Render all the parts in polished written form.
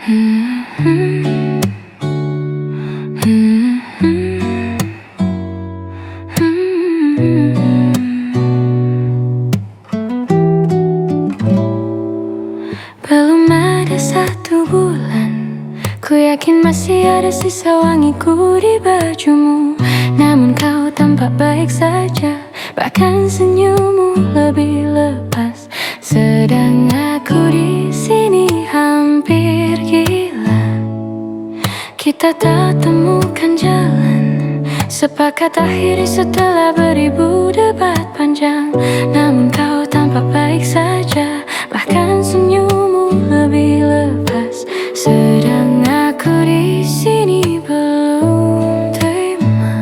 Belum ada 1 bulan, ku yakin masih ada sisa wangiku di bajumu. Namun kau tampak baik saja, bahkan senyummu lebih lepas. Sedang aku di sini hampir gila. Kita tak temukan jalan, sepakat akhiri setelah beribu debat panjang. Namun kau tampak baik saja, bahkan senyummu lebih lepas. Sedang aku di sini belum terima.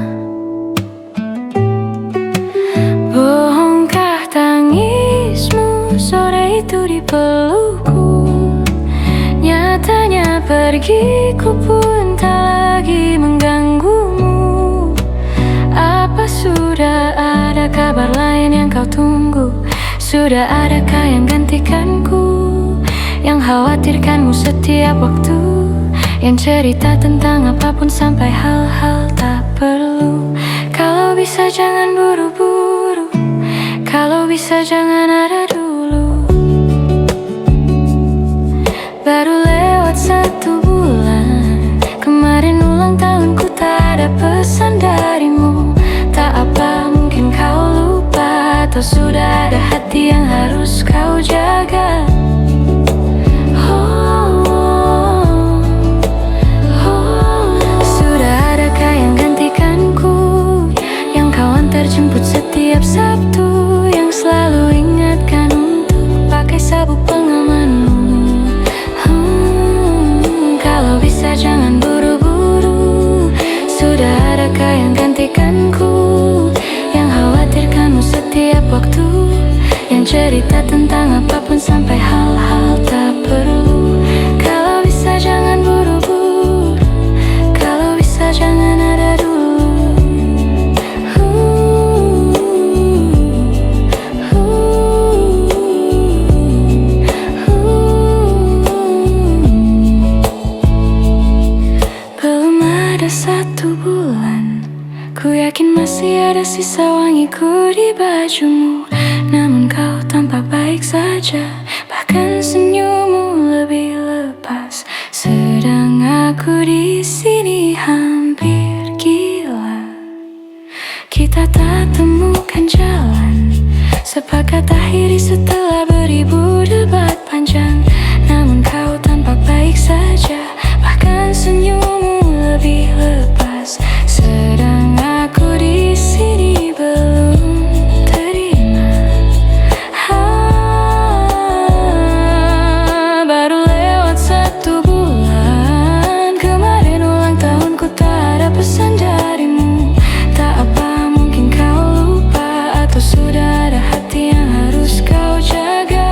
Bohongkah tangismu sore itu di pelukku? Nyatanya pergiku pun tak lagi mengganggumu. Apa sudah ada kabar lain yang kau tunggu? Sudah adakah yang gantikanku? Yang khawatirkanmu setiap waktu, yang cerita tentang apapun sampai hal-hal tak perlu. Kalau bisa jangan buru-buru, kalau bisa jangan ada dulu. Baru lewat 1 bulan, kemarin ulang tahunku tak ada pesan darimu. Tak apa, mungkin kau lupa, atau sudah ada hati yang harus kau jaga. Sudah adakah yang gantikanku, yang kau antar jemput setiap Sabtu, yang selalu ingatkan untuk pakai sabuk pengamanmu. Kalau bisa jangan buru-buru, sudah adakah yang gantikanku, yang khawatirkanmu setiap waktu, yang cerita tentang apapun sampai hal-hal tak perlu. Kalau bisa jangan buru-buru, kalau bisa jangan ada dulu. Belum ada 1 bulan, ku yakin masih ada sisa wangiku di bajumu. Namun kau tampak baik saja, bahkan senyummu lebih lepas. Sedang aku di sini hampir gila. Kita tak temukan jalan, sepakat akhiri setelah beribu debat panjang. Namun kau tampak baik saja, bahkan senyummu lebih lepas. Sedang aku di sini belum terima. Baru lewat 1 bulan, kemarin ulang tahunku tak ada pesan darimu. Tak apa, mungkin kau lupa, atau sudah ada hati yang harus kau jaga.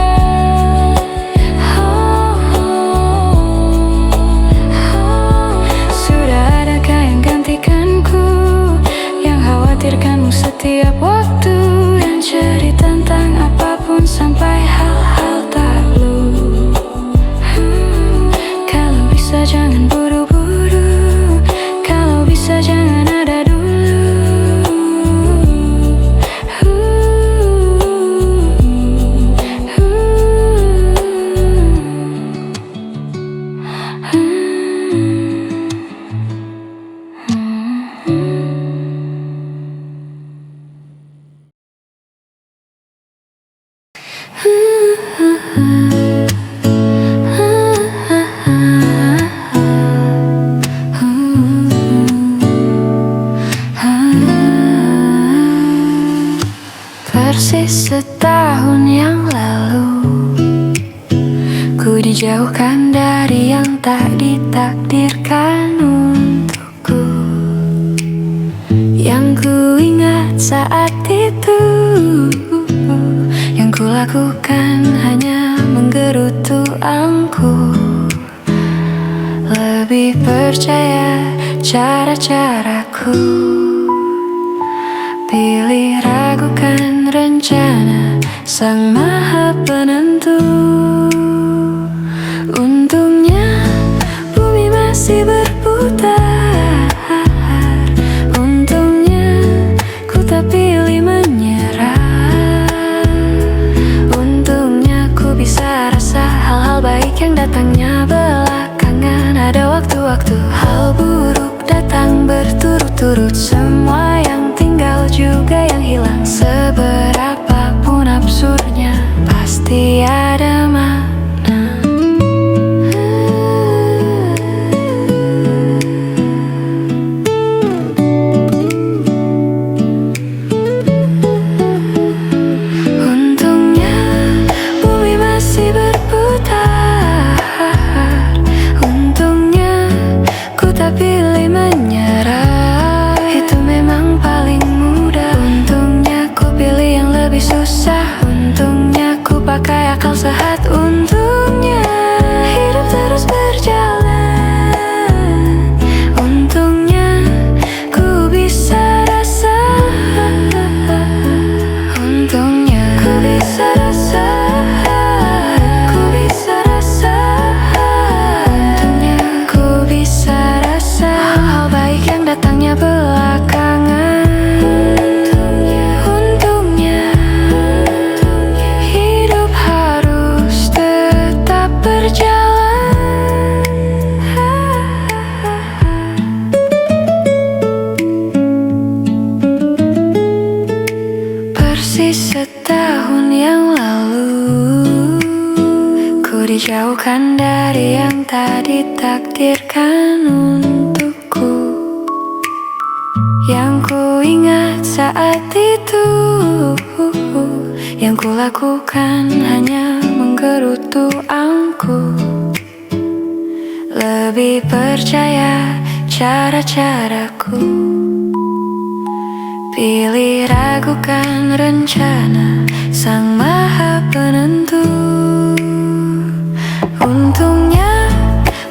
Sudah adakah yang gantikanku, yang khawatirkanmu setiap waktu, yang cerita tentang apapun sampai hal-hal tak perlu. Kalau bisa jangan buru-buru, kalau bisa jangan ada dulu. Persis setahun yang lalu, ku dijauhkan dari yang tak ditakdirkan untukku. Yang ku ingat saat itu, yang ku lakukan hanya menggerutu angku. Lebih percaya cara-caraku, pilih ragukan rencana Sang Maha Penentu. Untungnya masih berputar. Untungnya ku tak pilih menyerah. Untungnya ku bisa rasa hal-hal baik yang datangnya belakangan. Ada waktu-waktu hal buruk datang berturut-turut. Semua yang tinggal juga yang hilang. Seberapapun absurdnya pasti ada makna. Untungnya bumi masih berputar. Untungnya ku tak pilih menyerah. Itu memang paling mudah. Untungnya ku pilih yang lebih susah. Untungnya ku pakai akal sehat. Untungnya hidup terus berjalan. Untungnya ku bisa rasa. Untungnya ku bisa rasa. Ku bisa rasa. Untungnya ku bisa rasa hal baik yang datangnya belakangan. Untungnya hidup harus tetap berjalan. Persis setahun yang lalu ku dijauhkan dari yang tak ditakdirkan untukku. Yang ku ingat saat itu, yang ku lakukan hanya menggerutu angku. Lebih percaya cara-caraku. Pilih ragukan rencana Sang Maha Penentu. Untungnya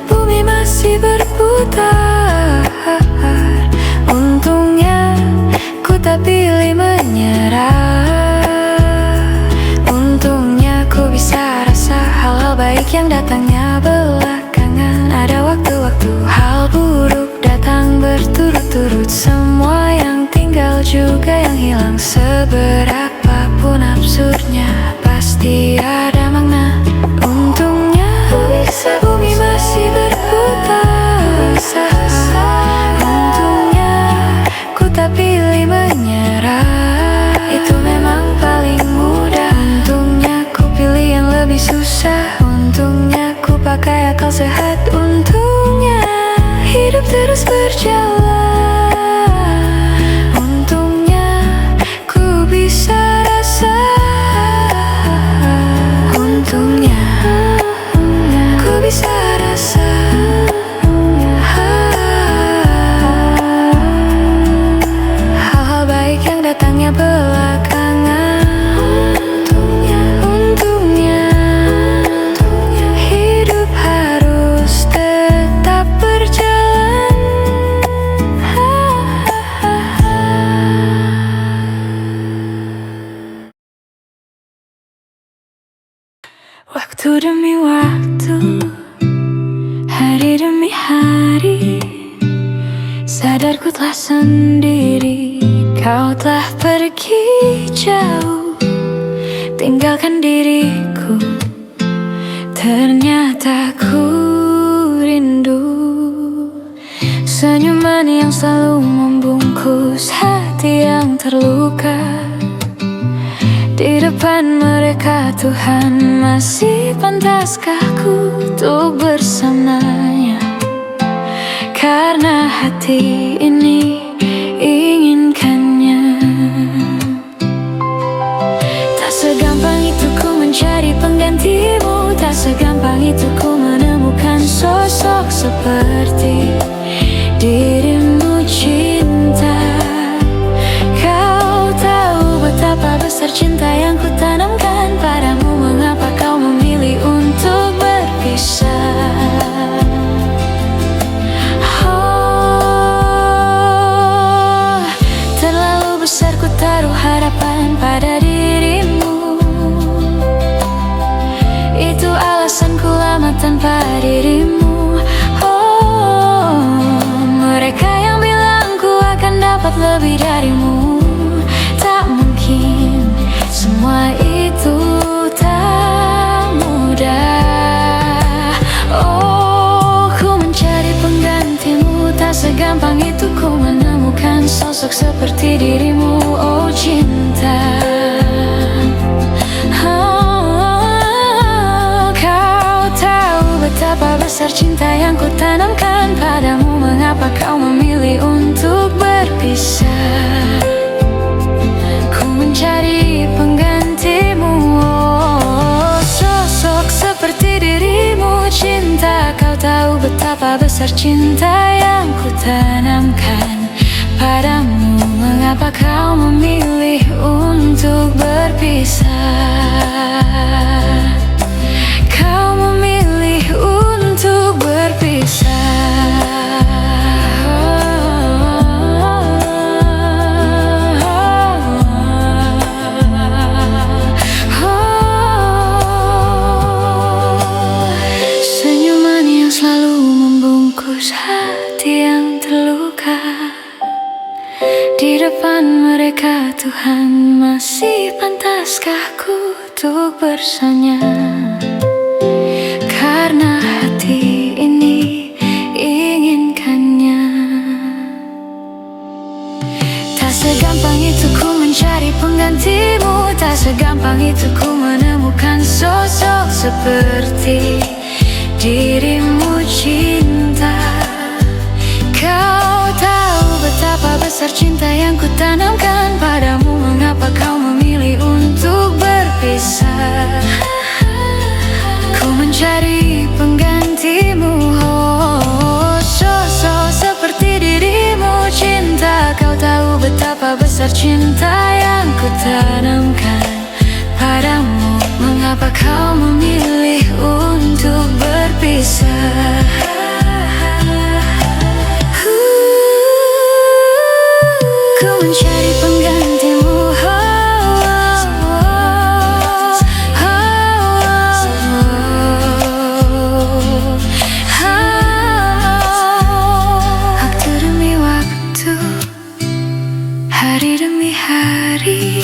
bumi masih berputar. Untungnya ku tak pilih menyerah. Untungnya ku bisa rasa hal-hal baik yang datangnya belakangan. Ada waktu-waktu hal buruk datang berturut-turut. Semua yang tinggal juga yang hilang. Seberapapun absurdnya pasti ada makna. Untungnya bumi masih berputar. Untungnya ku tak pilih menyerah. Itu memang paling mudah. Untungnya ku pilih yang lebih susah. Untungnya ku pakai akal sehat. Untungnya hidup terus berjalan. Untungnya ku bisa rasa. Untungnya ku bisa rasa hal-hal baik yang datangnya belakangan. Untungnya hidup harus tetap berjalan. Waktu demi waktu, hari demi hari, sadarku telah sendiri. Kau telah pergi jauh, tinggalkan diriku. Ternyata ku rindu senyuman yang selalu membungkus hati yang terluka. Di depan mereka Tuhan, masih pantaskah ku untuk bersamanya? Karena hati ini inginkannya. Tak segampang itu ku mencari penggantimu. Tak segampang itu ku menemukan sosok seperti dirimu cinta. Kau tahu betapa besar cinta yang ku tanamkan padamu. Mengapa kau memilih untuk berpisah? Oh, terlalu besar ku taruh harapan pada dirimu. Itu alasan ku lama tanpa dirimu. Oh, lebih darimu. Tak mungkin, semua itu tak mudah. Oh, ku mencari penggantimu, tak segampang itu ku menemukan sosok seperti dirimu. Oh cinta, betapa besar cinta yang ku tanamkan padamu. Mengapa kau memilih untuk berpisah? Ku mencari penggantimu, oh, sosok seperti dirimu. Cinta, kau tahu betapa besar cinta yang ku tanamkan padamu. Mengapa kau memilih untuk berpisah? Kau memilih untuk berpisah. Senyuman yang selalu membungkus hati yang terluka. Di depan mereka Tuhan, masih pantaskah ku untuk bersanya? Karena hati ini inginkannya. Tak segampang itu ku mencari penggantimu, tak segampang itu ku menemukan sosok seperti dirimu. Cinta, kau tahu betapa besar cinta yang ku tanamkan padamu. Mengapa kau memilih untuk berpisah? Ku mencari penggantimu, oh, sosok seperti dirimu. Cinta, kau tahu betapa besar cinta yang ku tanamkan padamu. Mengapa kau memilih untuk berpisah? Ku mencari penggantimu, hari demi hari.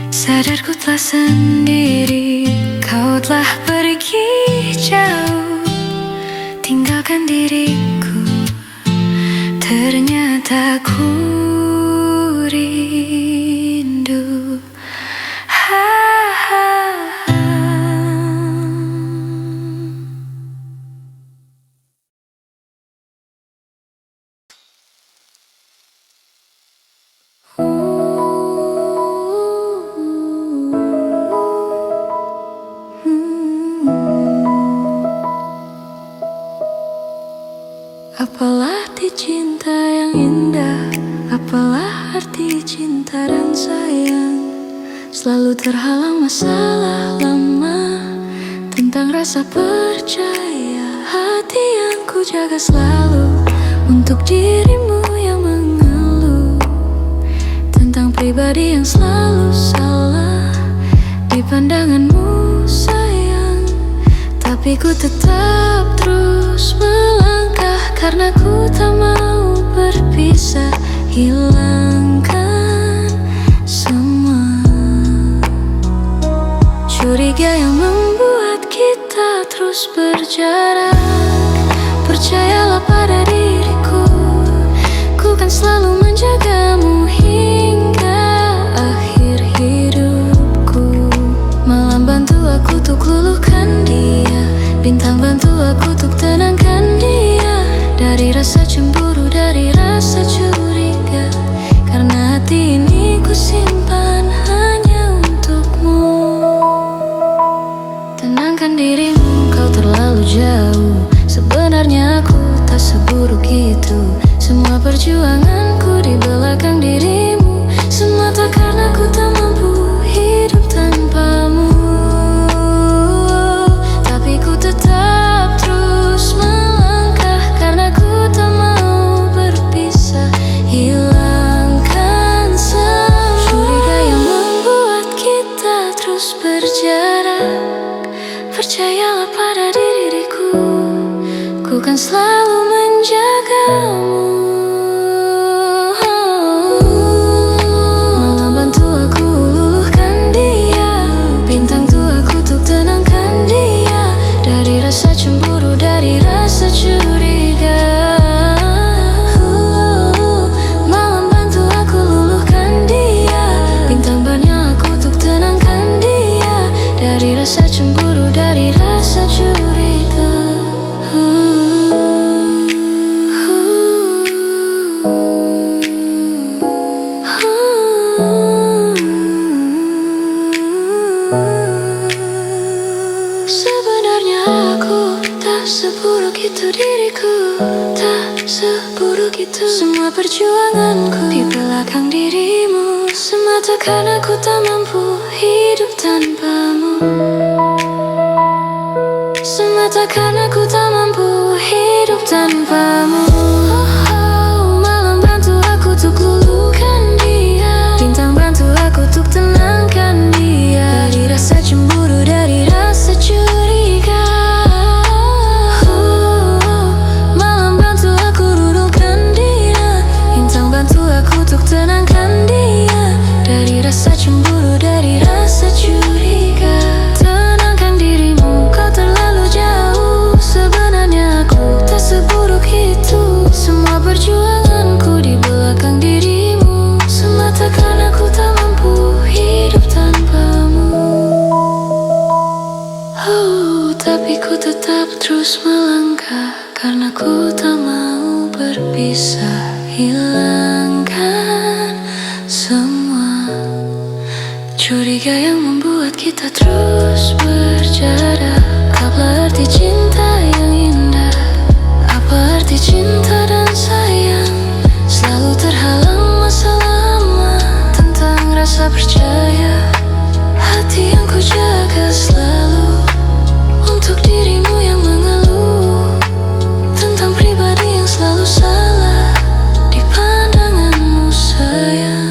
Sadar ku telah sendiri, kau telah pergi jauh, tinggalkan diriku. Ternyata ku rindu. Apalah arti cinta yang indah, apalah arti cinta dan sayang. Selalu terhalang masalah lama tentang rasa percaya. Hati yang ku jaga selalu untuk dirimu yang mengeluh tentang pribadi yang selalu salah di pandanganmu sayang. Tapi ku tetap terus melangkah karena ku tak mau berpisah. Hilangkan semua curiga yang membuat kita terus berjarak. Percayalah pada diriku, ku kan selalu menjagamu hingga akhir hidupku. Malam bantu aku untuk luluhkan dia, bintang bantu aku untuk tenangkan dia. Dari rasa cemburu, dari rasa curiga, karena hati ini ku simpan hanya untukmu. Tenangkan dirimu, kau terlalu jauh. Sebenarnya aku tak seburuk itu. Semua perjuanganku di belakang dirimu, semata karena ku tak mampu hidup tanpamu. Tapi ku tetap terus melangkah karena ku tak mau berpisah. Hilangkan semua curiga yang membuat kita terus berjarak. Percayalah pada diriku, ku kan selalu menjagamu. dari rasa curiga. Malam bantu aku luluhkan dia, bintang banyak aku untuk tenangkan dia dari rasa cemburu, dari rasa curiga. Sebenarnya aku tak seburuk itu, diriku tak seburuk itu. Semua perjuanganku di belakang dirimu, semata karena ku tak mampu hidup tanpamu. Semata karena ku tak mampu hidup tanpamu. Malam bantu aku untuk luluhkan dia, bintang bantu aku untuk tenangkan dia dari rasa cemburu, dari rasa curiga. Malam bantu aku luluhkan dia, bintang bantu aku untuk tenangkan dia dari rasa cemburu, dari rasa curiga. Tenangkan dirimu, kau terlalu jauh. Sebenarnya aku tak seburuk itu. Semua perjuanganku di belakang dirimu, semata karena ku tak mampu hidup tanpamu. Tapi ku tetap terus melangkah karena ku tak mau berpisah. Hilangkan semua curiga yang membuat kita terus berjarak. Apa arti cinta yang indah? Apa arti cinta dan sayang? Selalu terhalang masalah lama. Tentang rasa percaya, hati yang ku jaga selalu untuk dirimu yang mengeluh tentang pribadi yang selalu salah di pandanganmu sayang.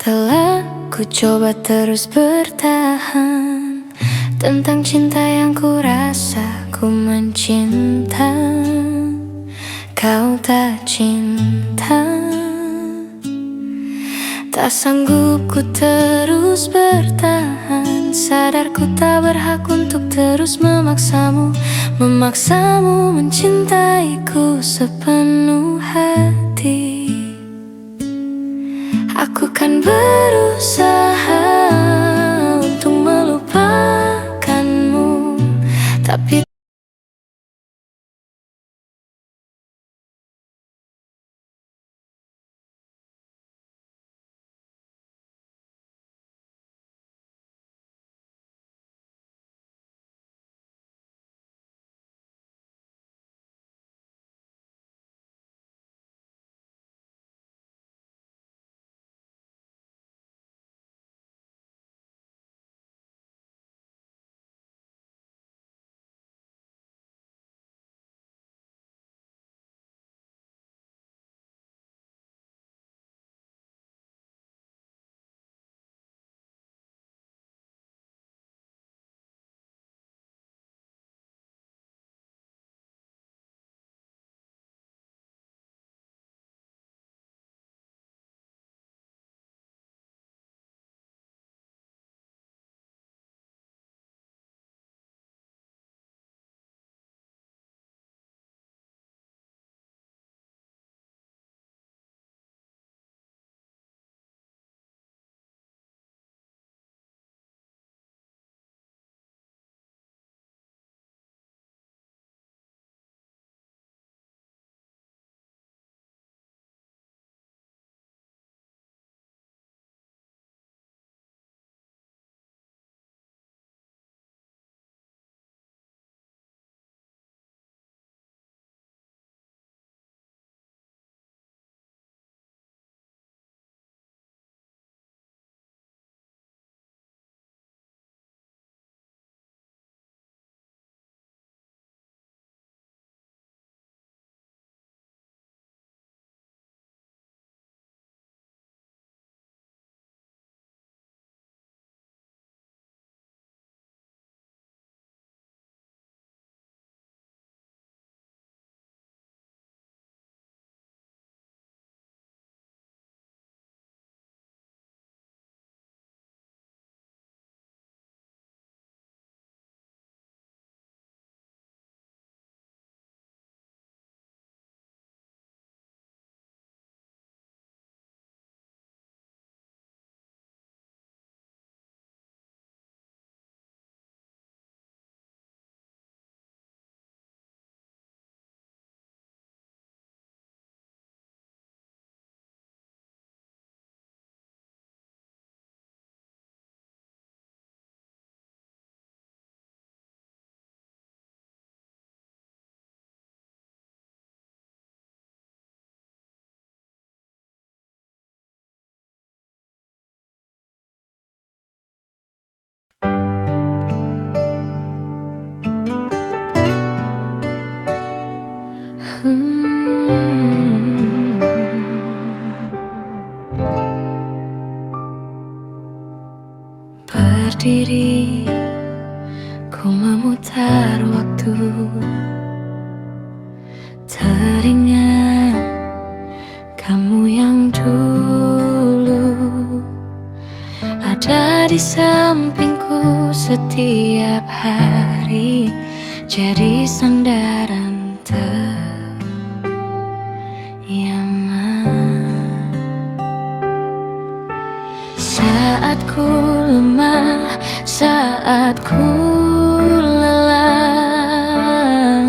Telah ku coba terus bertahan tentang cinta yang ku rasa. Ku mencinta, kau tak cinta. Tak sanggup ku terus bertahan, sadar ku tak berhak untuk terus memaksamu. Memaksamu mencintaiku sepenuh hati. Aku kan berusaha untuk melupakanmu, tapi Berdiri, ku memutar waktu, teringat kamu yang dulu ada di sampingku setiap hari, jadi sandaran ternyaman. Saat ku lemah, saat ku lelah,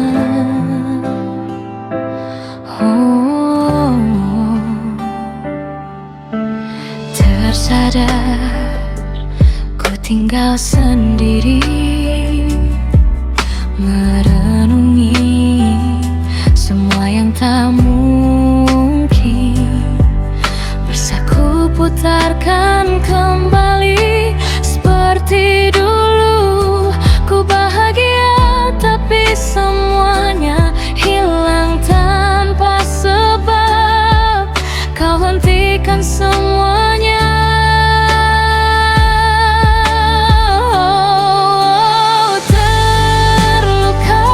tersadar ku tinggal sendiri, merenungi semua yang tak mungkin bisa ku putarkan kembali seperti dulu. Ku bahagia tapi semuanya hilang tanpa sebab. Kau hentikan semuanya. Terluka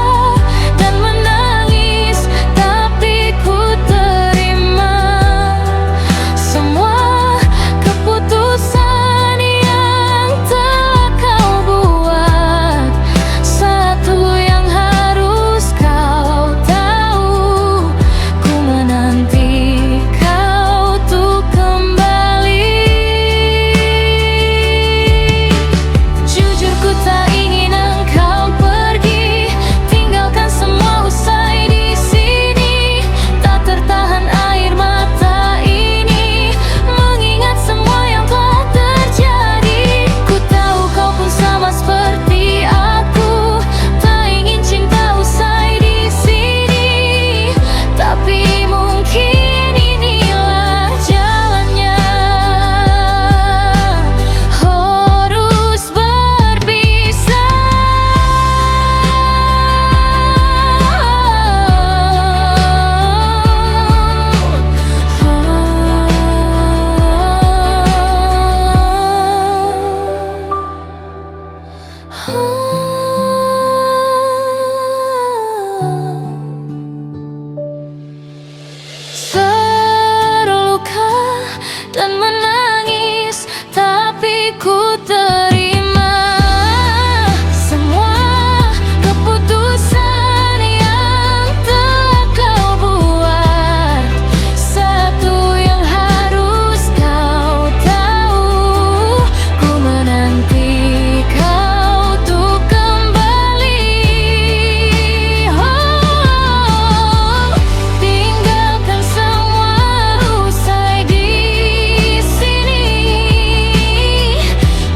dan menangis, tapi ku terima semua keputusan yang telah kau buat. Satu yang harus kau tahu, ku menanti kau untuk kembali. Tinggalkan semua usai di sini.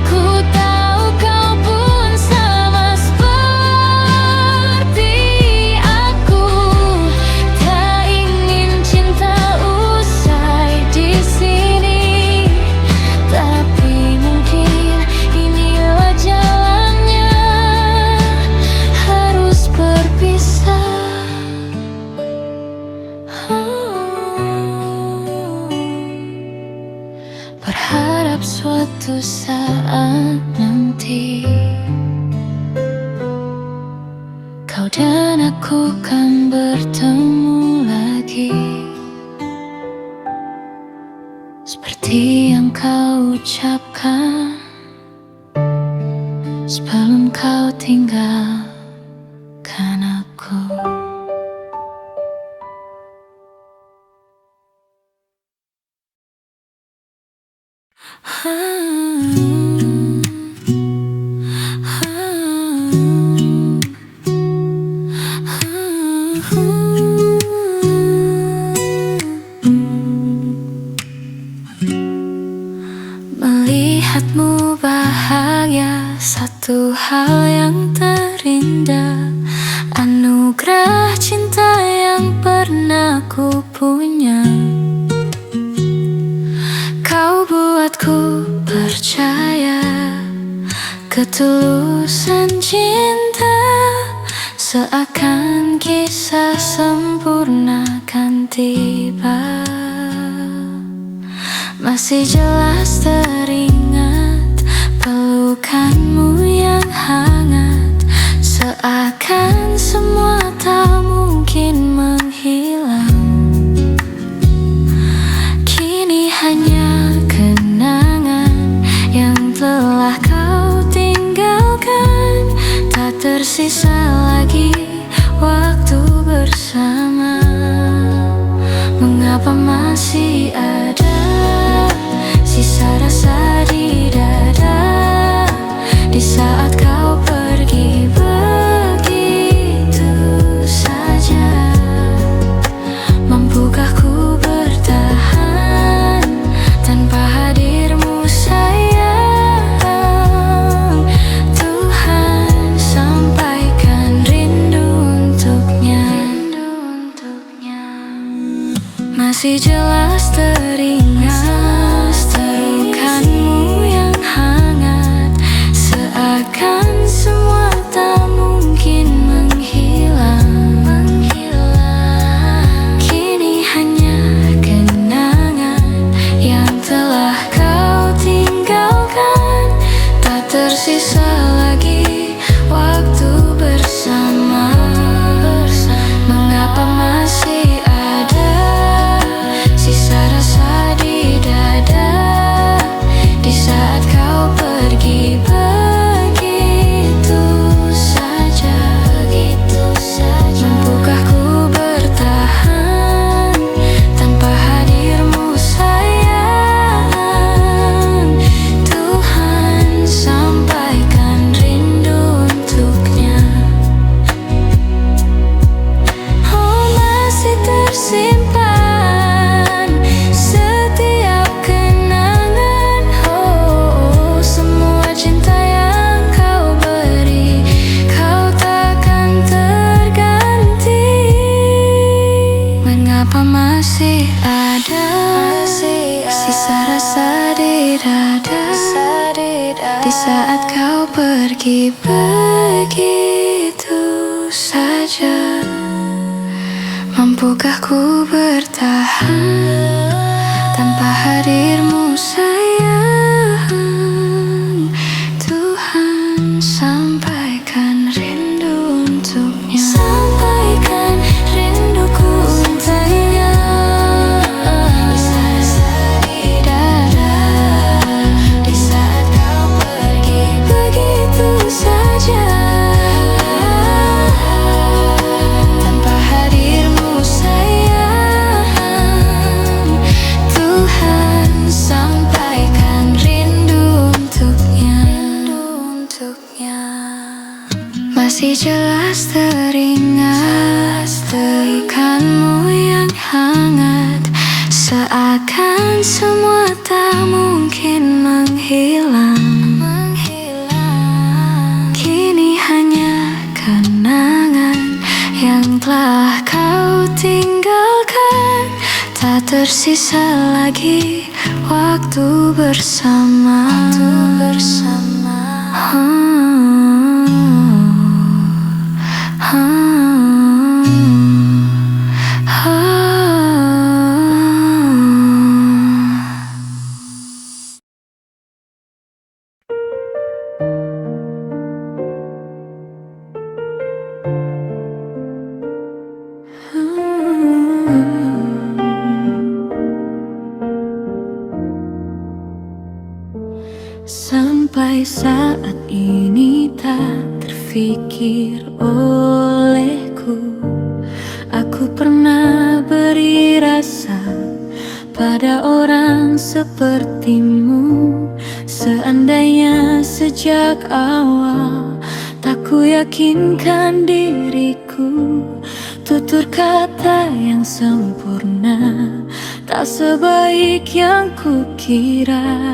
Ku tahu kau pun sama seperti aku, tak ingin cinta usai di sini. Tapi mungkin inilah jalannya, harus berpisah. Berharap suatu saat nanti kau dan aku kan bertemu lagi, seperti yang kau ucapkan sebelum kau tinggalkan aku. Melihatmu bahagia, satu hal yang terindah, anugerah cinta yang pernah ku punya. Kau buatku percaya ketulusan cinta seakan kisah sempurna kan tiba. Masih jelas teringat pelukanmu yang hangat, seakan semua tak mungkin menghilang. Kini hanya kenangan yang telah kau tinggalkan, tak tersisa lagi waktu bersama. Mengapa masih ada sisa rasa di dada di saat kau pergi begitu saja? Mampukah ku bertahan tanpa hadirmu sayang? Tuhan sampaikan rindu untuknya. Masih jelas teringat pelukanmu yang hangat, seakan semua tak mungkin menghilang. Kini hanya kenangan yang telah kau tinggalkan, tak tersisa lagi waktu bersama. Mengapa masih ada sisa rasa di dada di saat kau pergi begitu saja? Mampukah ku bertahan tanpa hadirmu sayang? Tuhan sampaikan rindu untuknya. Oh, masih tersimpan setiap kenangan. Oh, semua cinta yang kau beri, kau takkan terganti. Mengapa masih ada sisa rasa di dada di saat kau pergi begitu saja? Mampukah ku bertahan tanpa hadirmu sayang? Tuhan sampaikan rindu untuknya. Sampaikan rinduku untuknya. Sisa di dada di saat kau pergi begitu saja. Tanpa hadirmu sayang, Tuhan sampaikan rindu untuknya. Masih jelas teringat pelukanmu yang hangat, seakan semua tak mungkin menghilang. Kini hanya kenangan yang telah kau tinggalkan, tak tersisa lagi waktu bersama. Sampai saat ini tak terfikir olehku aku pernah beri rasa pada orang sepertimu. Seandainya sejak awal tak ku yakinkan diriku, tutur kata yang sempurna tak sebaik yang kukira.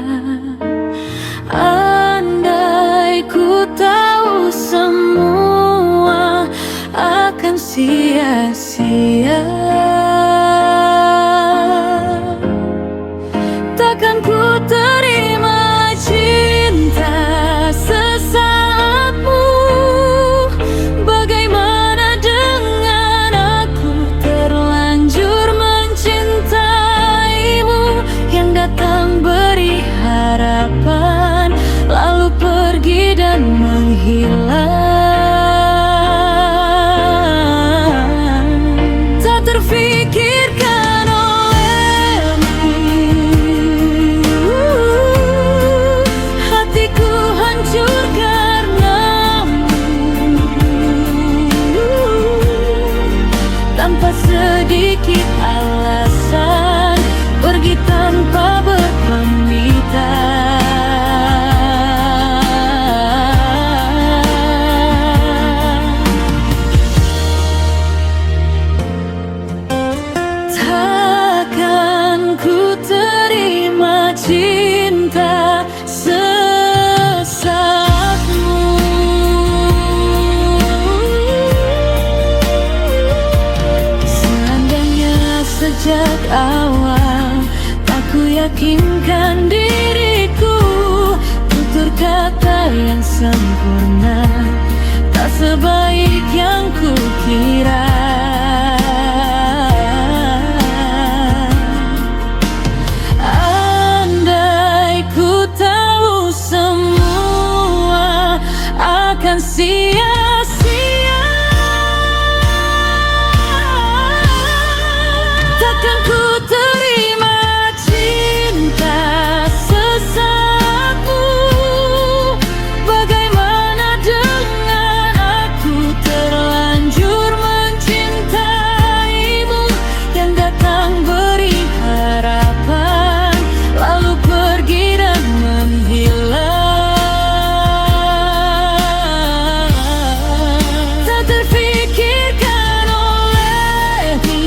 Andai ku tahu semua akan sia-sia, takkan ku terima cinta sesaatmu. Bagaimana terfikirkan olehmu. Hatiku hancur karenamu, tanpa sedikit alasan, pergi tanpa berpamitan. Takkan ku terima cinta sesatmu. Seandainya sejak awal tak ku yakinkan diriku, tutur kata yang sempurna tak sebaik yang ku kira. Andai ku tahu semua akan sia-sia, takkan ku terima cinta sesatmu. Bagaimana dengan aku terlanjur mencintaimu, yang datang beri harapan lalu pergi dan menghilang. Tak terfikirkan olehmu,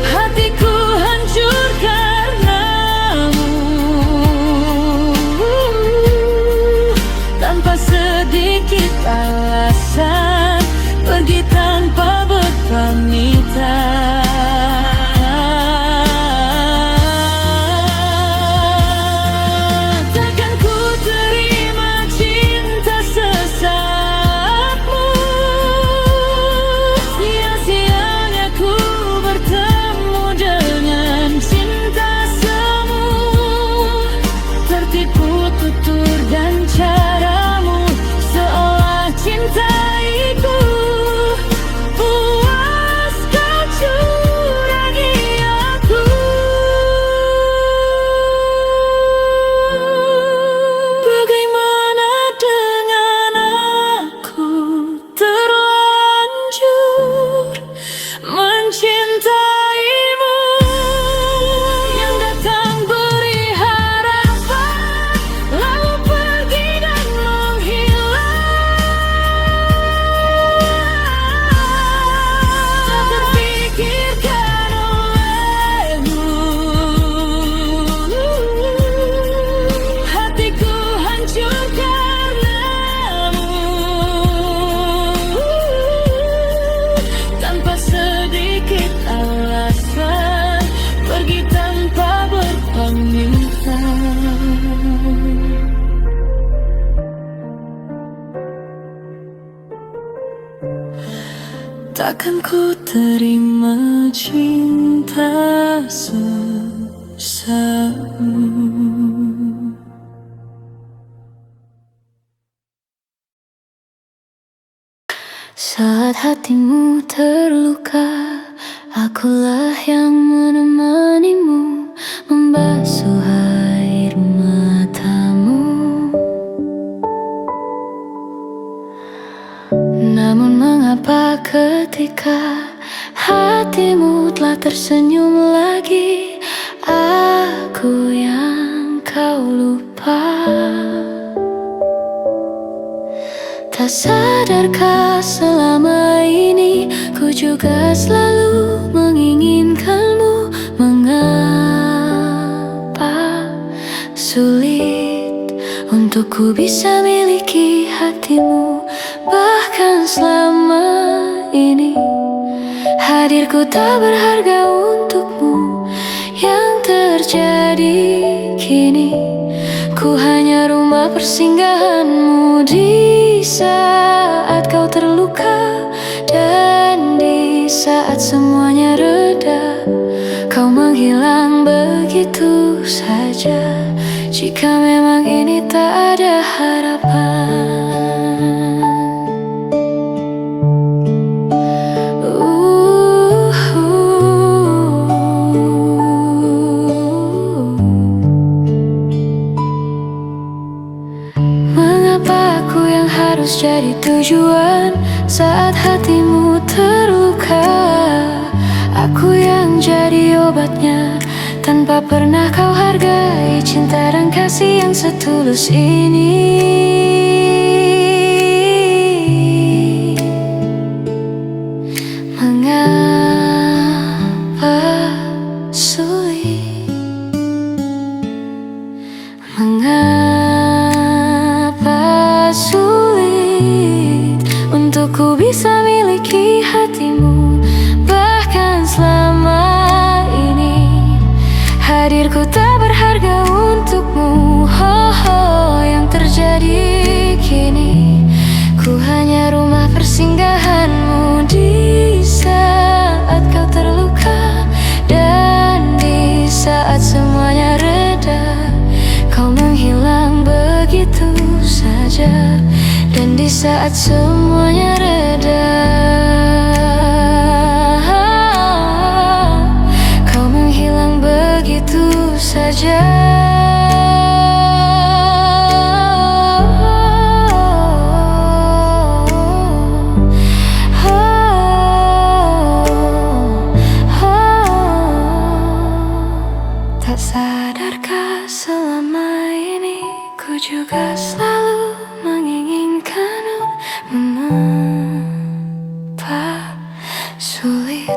hatiku hancur karenamu, tanpa sedikit alasan, pergi tanpa berpamitan. Takkan ku terima cinta sesatmu. Sia-sianya ku bertemu dengan cinta semu, tertipu tutur dan caramu, seolah cintaiku. Puas kau curangi aku. Bagaimana dengan aku terlanjur mencintaimu, yang datang beri harapan lalu pergi dan menghilang. Tak terfikirkan olehmu, hatiku hancur karenamu, tanpa sedikit alasan, pergi tanpa berpamitan. Takkan ku terima cinta sesatmu. Saat hatimu terluka, akulah yang menemanimu, membasuh air matamu. Namun mengapa ketika hatimu telah tersenyum lagi, aku yang kau lupa? Tak sadarkah selama ini ku juga selalu menginginkanmu? Mengapa sulit untuk ku bisa miliki hatimu? Bahkan selama ini hadirku tak berharga untukmu. Yang terjadi kini, ku hanya rumah persinggahanmu. Di saat kau terluka dan di saat semuanya reda, kau menghilang begitu saja. Jika memang ini tak ada harapan, jadi obatnya, tanpa pernah kau hargai cinta dan kasih yang setulus ini. Mengapa sulit, mengapa sulit untuk ku bisa miliki hatimu. Bahkan selama ini hadirku tak berharga untukmu. Yang terjadi kini, ku hanya rumah persinggahanmu. Di saat kau terluka dan di saat semuanya reda, kau menghilang begitu saja. Dan di saat semuanya reda, kau menghilang begitu saja. Tak sadarkah selama ini ku juga selalu menginginkanmu. Mengapa sulit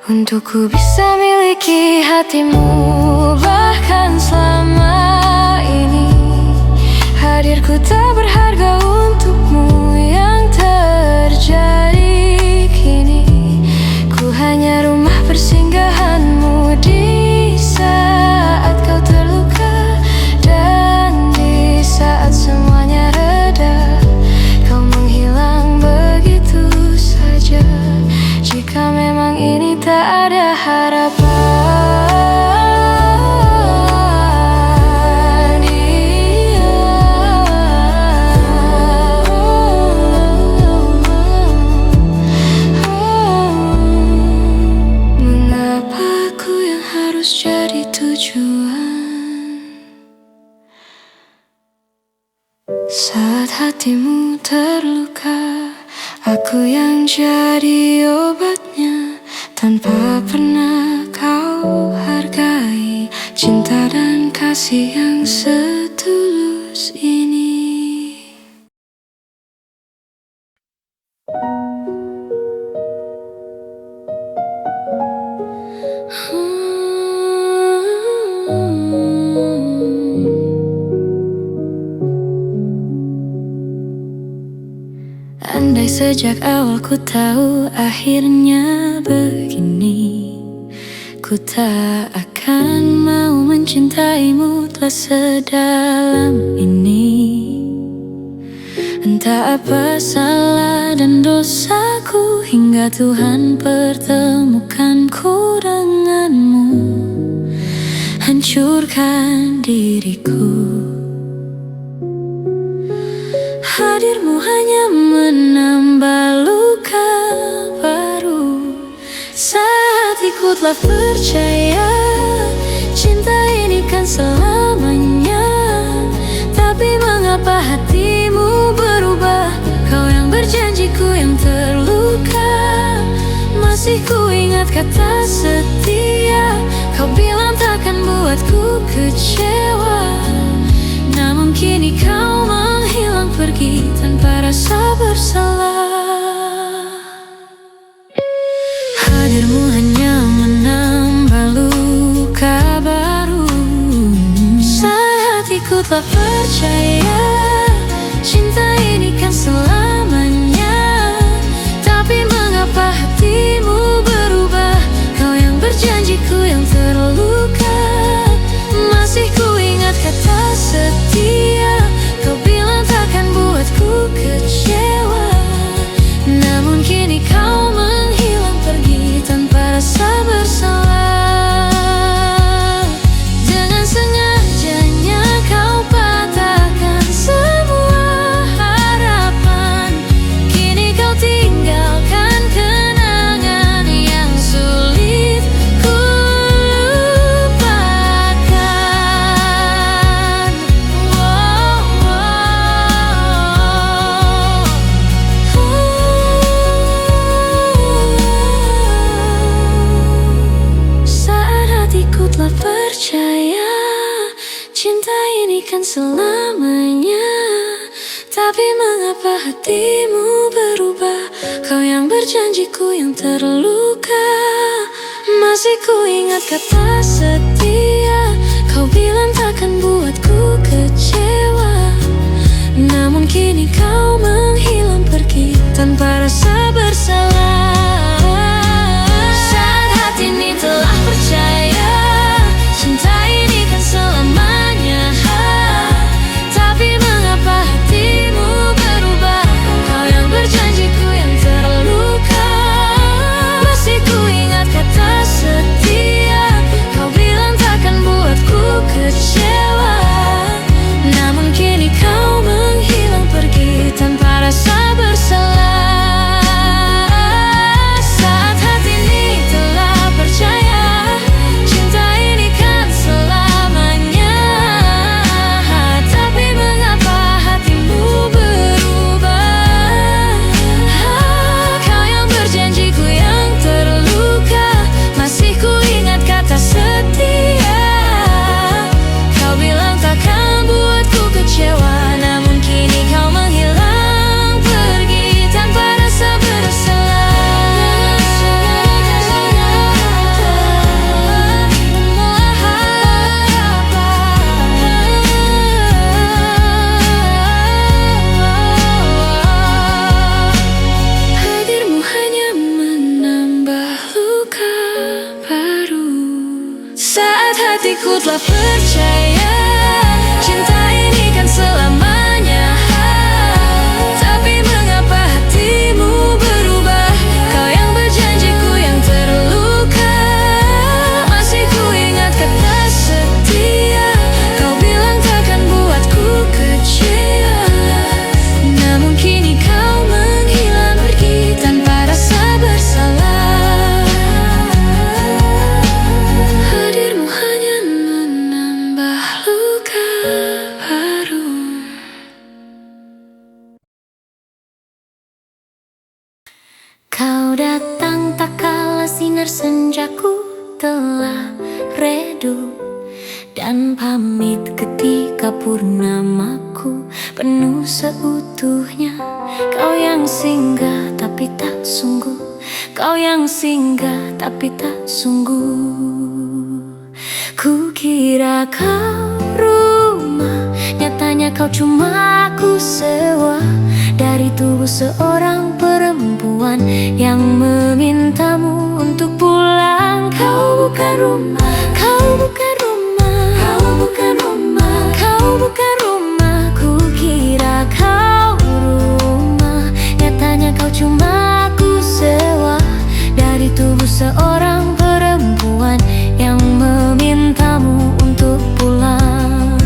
untuk ku bisa miliki hatimu. Bahkan selama ini hadirku tak berharga untukmu. Yang terjadi kini, ku hanya rumah persinggahanmu. Di saat kau terluka dan di saat semuanya reda, kau menghilang begitu saja. Jika memang ini tak ada harapan, mengapa aku yang harus jadi tujuan saat hatimu terluka? Aku yang jadi obatnya, tanpa pernah kau hargai cinta dan kasih yang setulus ini. Andai sejak awal ku tahu akhirnya begini, ku tak akan mau mencintaimu telah sedalam ini. Entah apa salah dan dosaku hingga Tuhan pertemukanku denganmu, hancurkan diriku. Hadirmu hanya menambah luka baru. Saat ku telah percaya cinta ini kan selamanya, tapi mengapa hatimu berubah? Kau yang berjanji, ku yang terluka. Masih ku ingat kata setia, kau bilang takkan buatku kecewa. Namun kini kau menghilang pergi tanpa rasa bersalah. Hadirmu hanya menambah luka baru. Saat hatiku telah percaya cinta ini kan selamanya, tapi mengapa hatimu berubah? Kau yang berjanji, ku yang terluka. Masih ku ingat kata setia, kau bilang takkan buatku kecewa. Namun kini kau menghilang pergi tanpa rasa bersalah. Dengan sengajanya kau patahkan kan selamanya. Tapi mengapa hatimu berubah? Kau yang berjanji, ku yang terluka. Masih ku ingat kata setia. Kau bilang takkan buatku kecewa. Namun kini kau menghilang pergi tanpa rasa bersalah. Saat hati ini telah percaya, cinta ini kan selamanya. Tapi mengapa hatimu berubah? Kau yang berjanji, ku yang terluka. Masih ku ingat kata setia. Kau bilang takkan buatku kecewa. Namun kini kau menghilang pergi tanpa rasa bersalah. Saat hati ini telah percaya, cinta ini kan selamanya. Tapi mengapa hatimu berubah? Kau yang berjanji, ku yang terluka. Masih ku ingat kata setia. Kau bilang takkan buatku kecewa. Namun kini kau menghilang pergi tanpa rasa bersalah. Hadirmu hanya menambah luka baru. Saat hatiku telah percaya, cinta ini kan selamanya. Tapi mengapa hatimu berubah? Kau yang berjanji, ku yang terluka. Masih ku ingat kata setia. Kau bilang takkan buatku kecewa. Namun kini kau menghilang pergi tanpa rasa bersalah. Hadirmu hanya menambah luka baru. Kau datang tak kala sinar senjaku telah redup, dan pamit ketika purnamaku penuh seutuhnya. Kau yang singgah tapi tak sungguh. Kau yang singgah tapi tak sungguh. Ku kira kau rumah, nyatanya kau cuma ku sewa. Dari tubuh seorang perempuan yang memintamu untuk pulang. Kau bukan rumah, kau bukan rumah, kau bukan rumah, kau bukan rumah. Ku kira kau rumah, nyatanya kau cuma ku sewa. Dari tubuh seorang perempuan yang memintamu untuk pulang.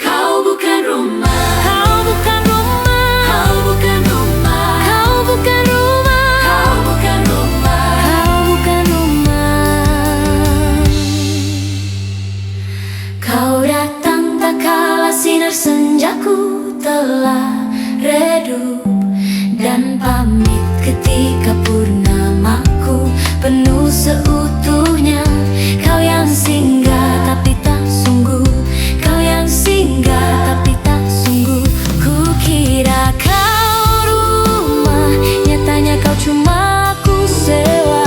Kau bukan rumah, kau bukan rumah, kau bukan rumah, kau bukan rumah, kau bukan rumah, kau bukan rumah. Kau datang tak kala sinar senjaku telah redup, dan pamit ketika purnamaku penuh seutuhnya. Kau yang singgah tapi tak sungguh. Kau yang singgah tapi tak sungguh. Ku kira kau rumah, nyatanya kau cuma ku sewa.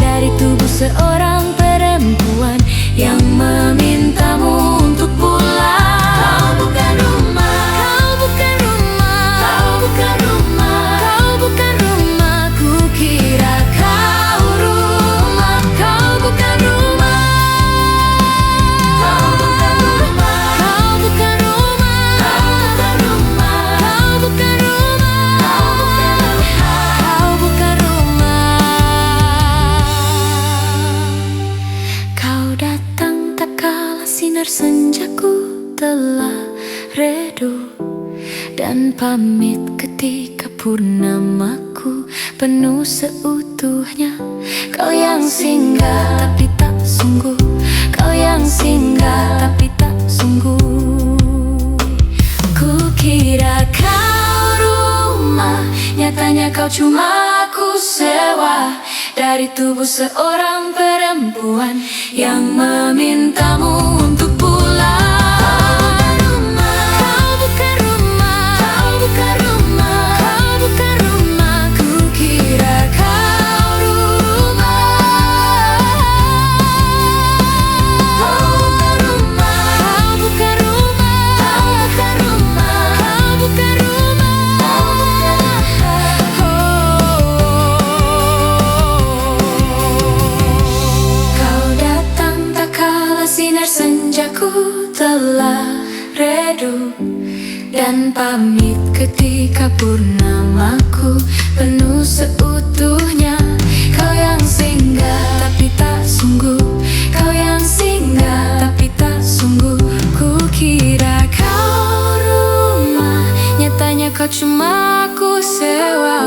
Dari tubuh seorang perempuan yang memintamu untuk pulang. Kau bukan rumah, kau bukan rumah, kau bukan rumah, kau bukan rumah. Ku kira kau rumah, kau bukan rumah, kau bukan rumah, kau bukan rumah, kau bukan rumah, kau bukan rumah, kau bukan rumah. Kau datang tak kala sinar senjaku telah redup, dan pamit ketika purnamaku penuh seutuhnya. Kau yang singgah tapi tak sungguh. Kau yang singgah tapi tak sungguh. Ku kira kau rumah, nyatanya kau cuma ku sewa. Dari tubuh seorang perempuan yang memintamu untuk pulang. padu dan pamit ketika purnamaku penuh seutuhnya. Kau yang singgah tapi tak sungguh, kau yang singgah tapi tak sungguh. Kukira kau rumah, nyatanya kau cuma aku sewa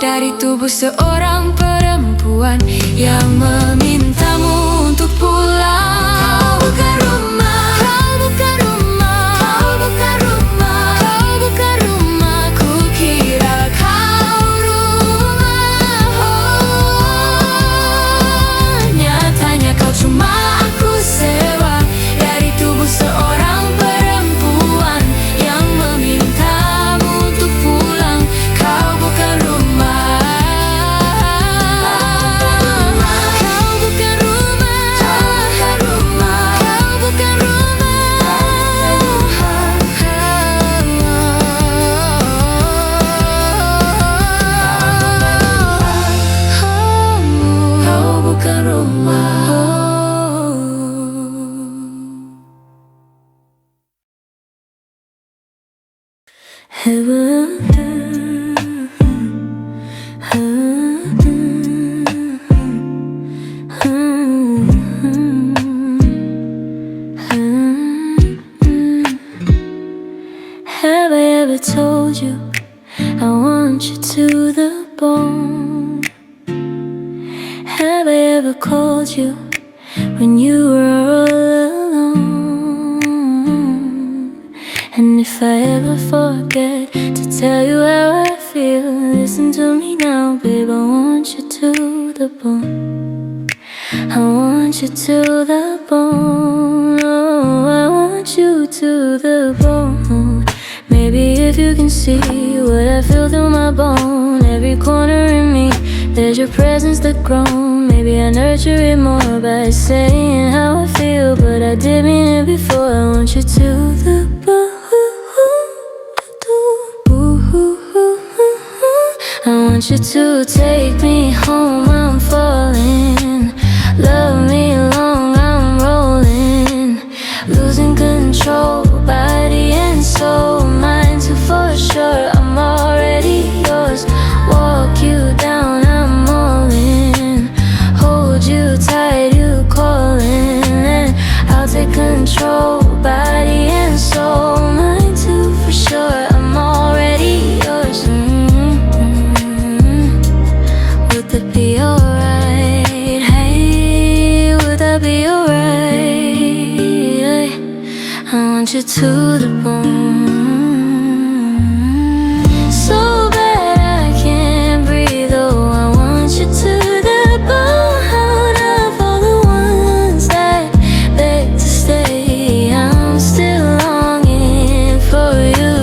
dari tubuh seorang perempuan yang memintamu untuk pulang. Kau bukan rumah, kau bukan rumah, kau bukan rumah, kau bukan rumah. Kukira kau rumah, nyatanya kau cuma aku sewa dari tubuh seorang perempuan yang memintamu untuk pulang. Kau bukan rumah, kau bukan rumah, kau bukan rumah. Have I ever told you I want you to the bone? Have I ever called you when you were all alone? And if I ever forget to tell you how I feel, listen to me now, babe, I want you to the bone. I want you to the bone. Oh, I want you to the bone. Maybe if you can see what I feel through my bone, every corner in me, there's your presence that grown. Maybe I nurture it more by saying how I feel, but I did mean it before. I want you to the bone. I want you to take me home, I'm falling. Love me long, I'm rolling. Losing control, body and soul. Mine too for sure, I'm already yours. Walk you down, I'm all in. Hold you tight, you calling. And I'll take control, body and soul. Mine too for sure, I'm already yours. Would that be alright? Hey, would that be alright? I want you to the bone. So bad I can't breathe, oh, I want you to the bone. Out of all the ones that beg to stay, I'm still longing for you.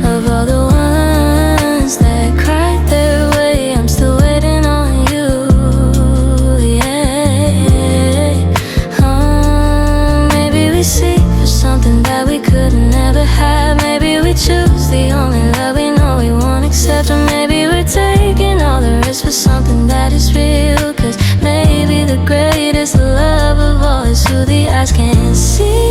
Of all the ones that cried their way, I'm still waiting on you. Yeah. Maybe we seek for something that we could never have. Maybe we choose the only love we know we won't accept. Or maybe we're taking all the risks for something that is real. Cause maybe the greatest love of all is who the eyes can't see.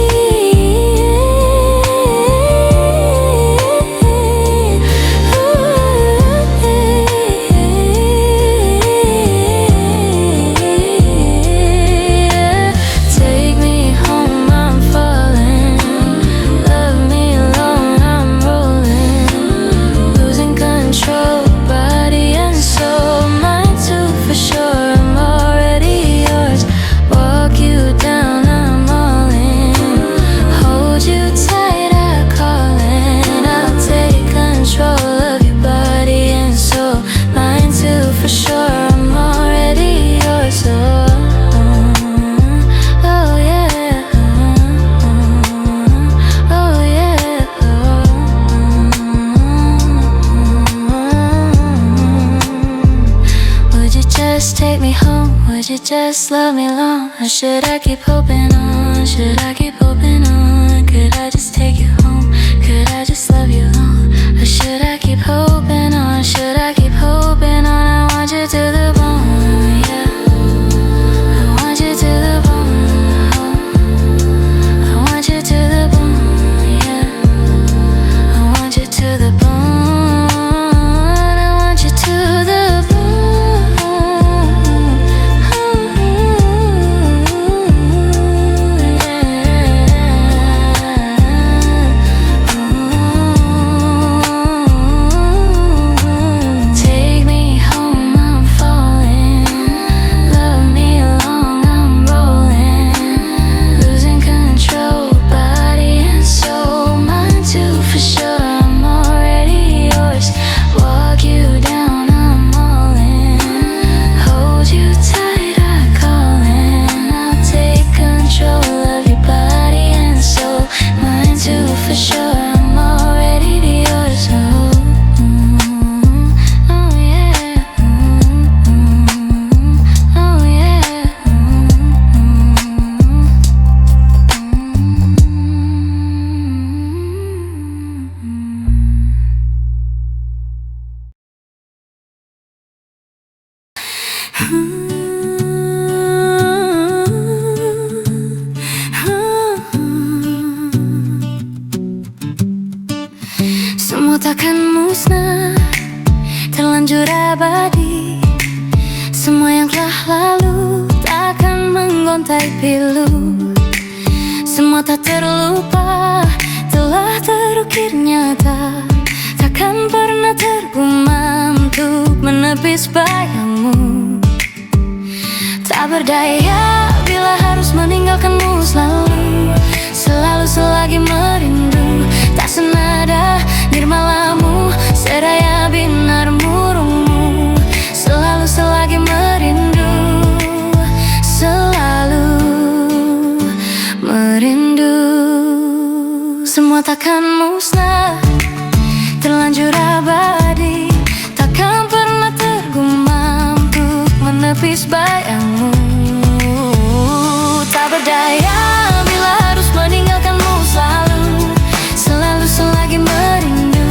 Take me home, I'm falling. Love me long, I'm rolling. Losing control, body and soul. Mine too for sure, I'm already yours. Walk you down, I'm all in. Hold you tight, I call in. I'll take control of your body and soul. Mine too for sure, I'm already yours. Oh yeah, oh yeah. Would you just take me home? Would you just love me long? Or should I keep hoping on? Should I keep hoping on? Could I just take you home? Could I just love you long? Or should I keep hoping on? Should I keep hoping on? I want you to the bone, yeah. I want you to the bone. Semua takkan musnah, terlanjur abadi. Semua yang telah lalu takkan menggontai pilu. Semua tak terlupa, telah terukir nyata, takkan pernah tergumam untuk menepis bayangmu. Tak berdaya bila harus meninggalkanmu selalu, selalu selagi merindu. Tak senada nirmalamu, seraya binar murungmu. Selalu selagi merindu, selalu merindu. Semua takkan musnah, terlanjur abadi, takkan pernah tergumam untuk menepis bayangmu. Tak berdaya bila harus meninggalkanmu selalu, selalu selagi merindu.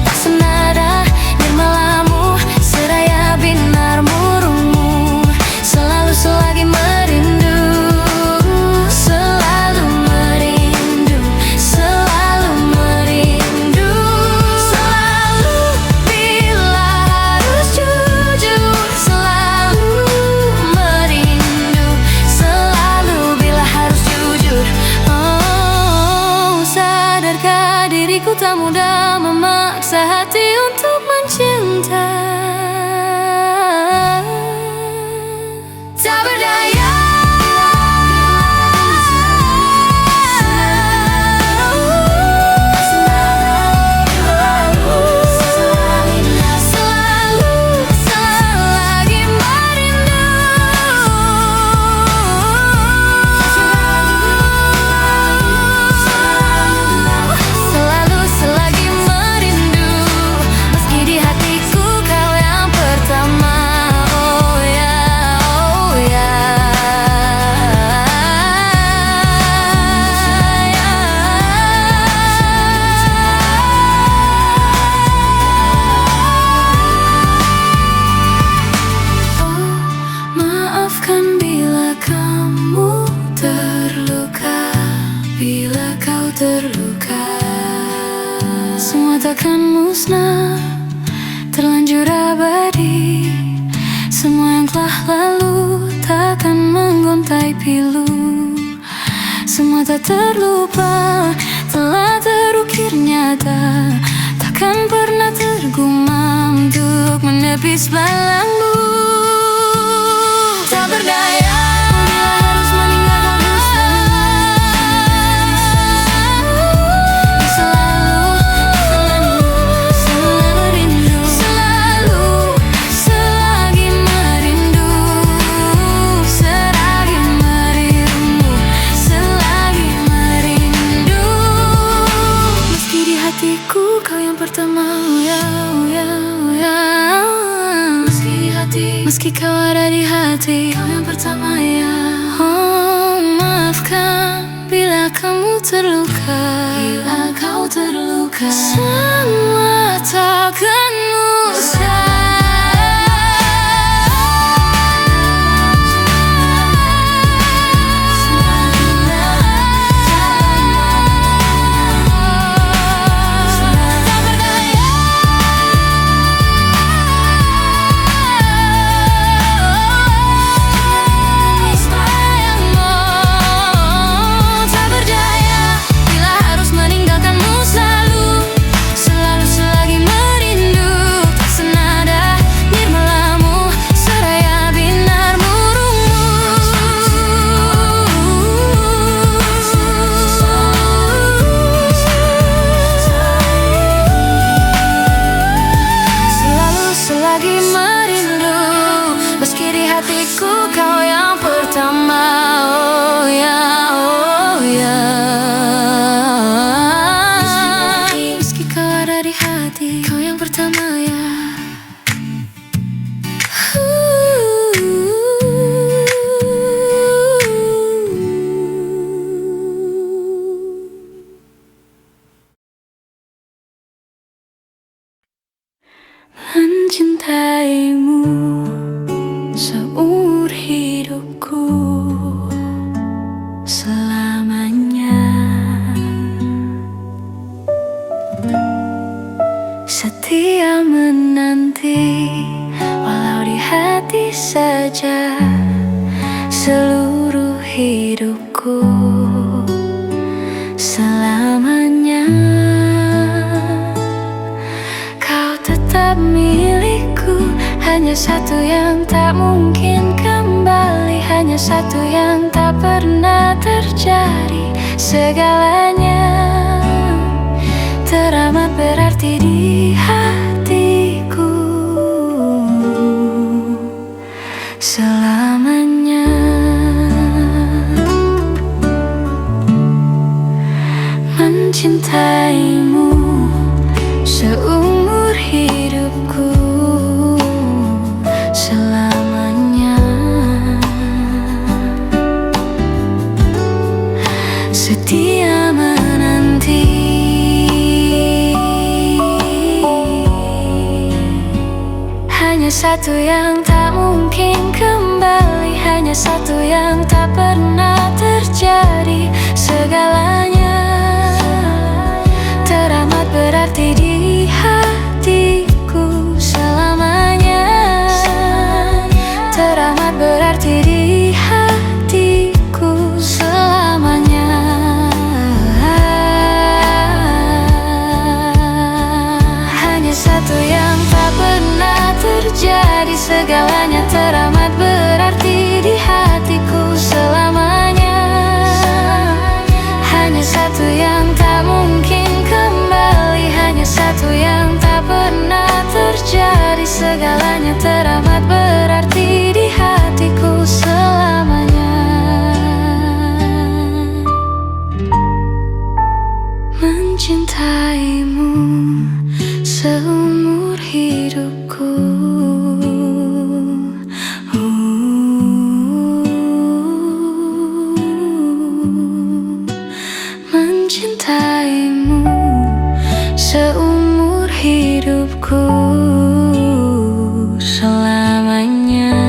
Tak senada nirmalamu, seraya binar murungmu. Selalu selagi merindu, selalu merindu, selalu merindu. Selalu bila harus jujur, selalu merindu. Selalu bila harus jujur. Oh, sadarkah diriku tak mudah memaksa hati untuk mencinta. Tak berdaya selalu selagi merindu, selalu selagi merindu. Meski di hatiku kau yang pertama. Oh ya, oh ya, oh, maafkan bila kamu terluka, bila kau terluka. Semua takkan musnah, terlanjur abadi. Semua yang telah lalu takkan menggontai pilu. Semua tak terlupa, telah terukir nyata, takkan pernah tergumam untuk menepis balangmu. Tak berdaya bila harus meninggalkanmu selalu, selalu selagi merindu, selagi merindu, selagi merindu. Meski di hatiku kau yang pertama. Oh ya, oh ya, oh ya. Meski di hati, meski kau ada di hati, kau yang pertama ya. Oh, maafkan bila kamu terluka, bila kau terluka. Semua takkan musnah. Hatiku kau yang pertama. Oh ya, oh ya. Meski kau ada di hati, kau yang pertama ya. Mencintaimu saja seluruh hidupku. Selamanya kau tetap milikku. Hanya satu yang tak mungkin kembali, hanya satu yang tak pernah terjadi. Segalanya teramat berarti di hatiku. Selamanya mencintaimu seumur hidupku. Selamanya setia menanti. Hanya satu yang tak mungkin kembali, hanya satu yang tak pernah terjadi. Segalanya teramat berarti di hatiku. Selamanya teramat berarti di hatiku. Selamanya hanya satu yang tak pernah terjadi. Segalanya teramat berarti di hatiku. Selamanya hanya satu yang tak mungkin kembali, hanya satu yang tak pernah terjadi. Segalanya teramat berarti di hatiku. Selamanya mencintaimu seumur hidupku. Mencintaimu seumur hidupku. Selamanya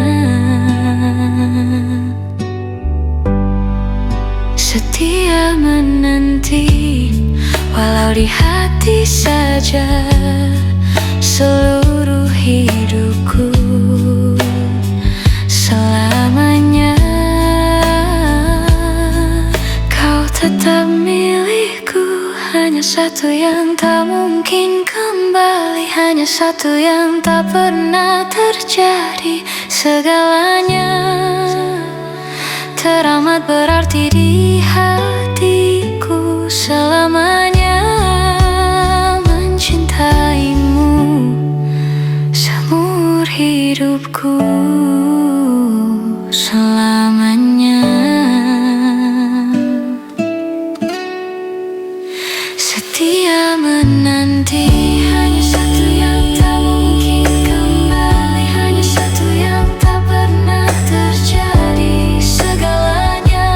setia menanti, walau di hati saja seluruh hidupku. Selamanya kau tetap milikku. Hanya satu yang tak mungkin kembali, hanya satu yang tak pernah terjadi. Segalanya teramat berarti di hatiku. Selamanya mencintaimu seumur hidupku. Selamanya setia menanti. Hanya satu yang tak mungkin kembali, hanya satu yang tak pernah terjadi. Segalanya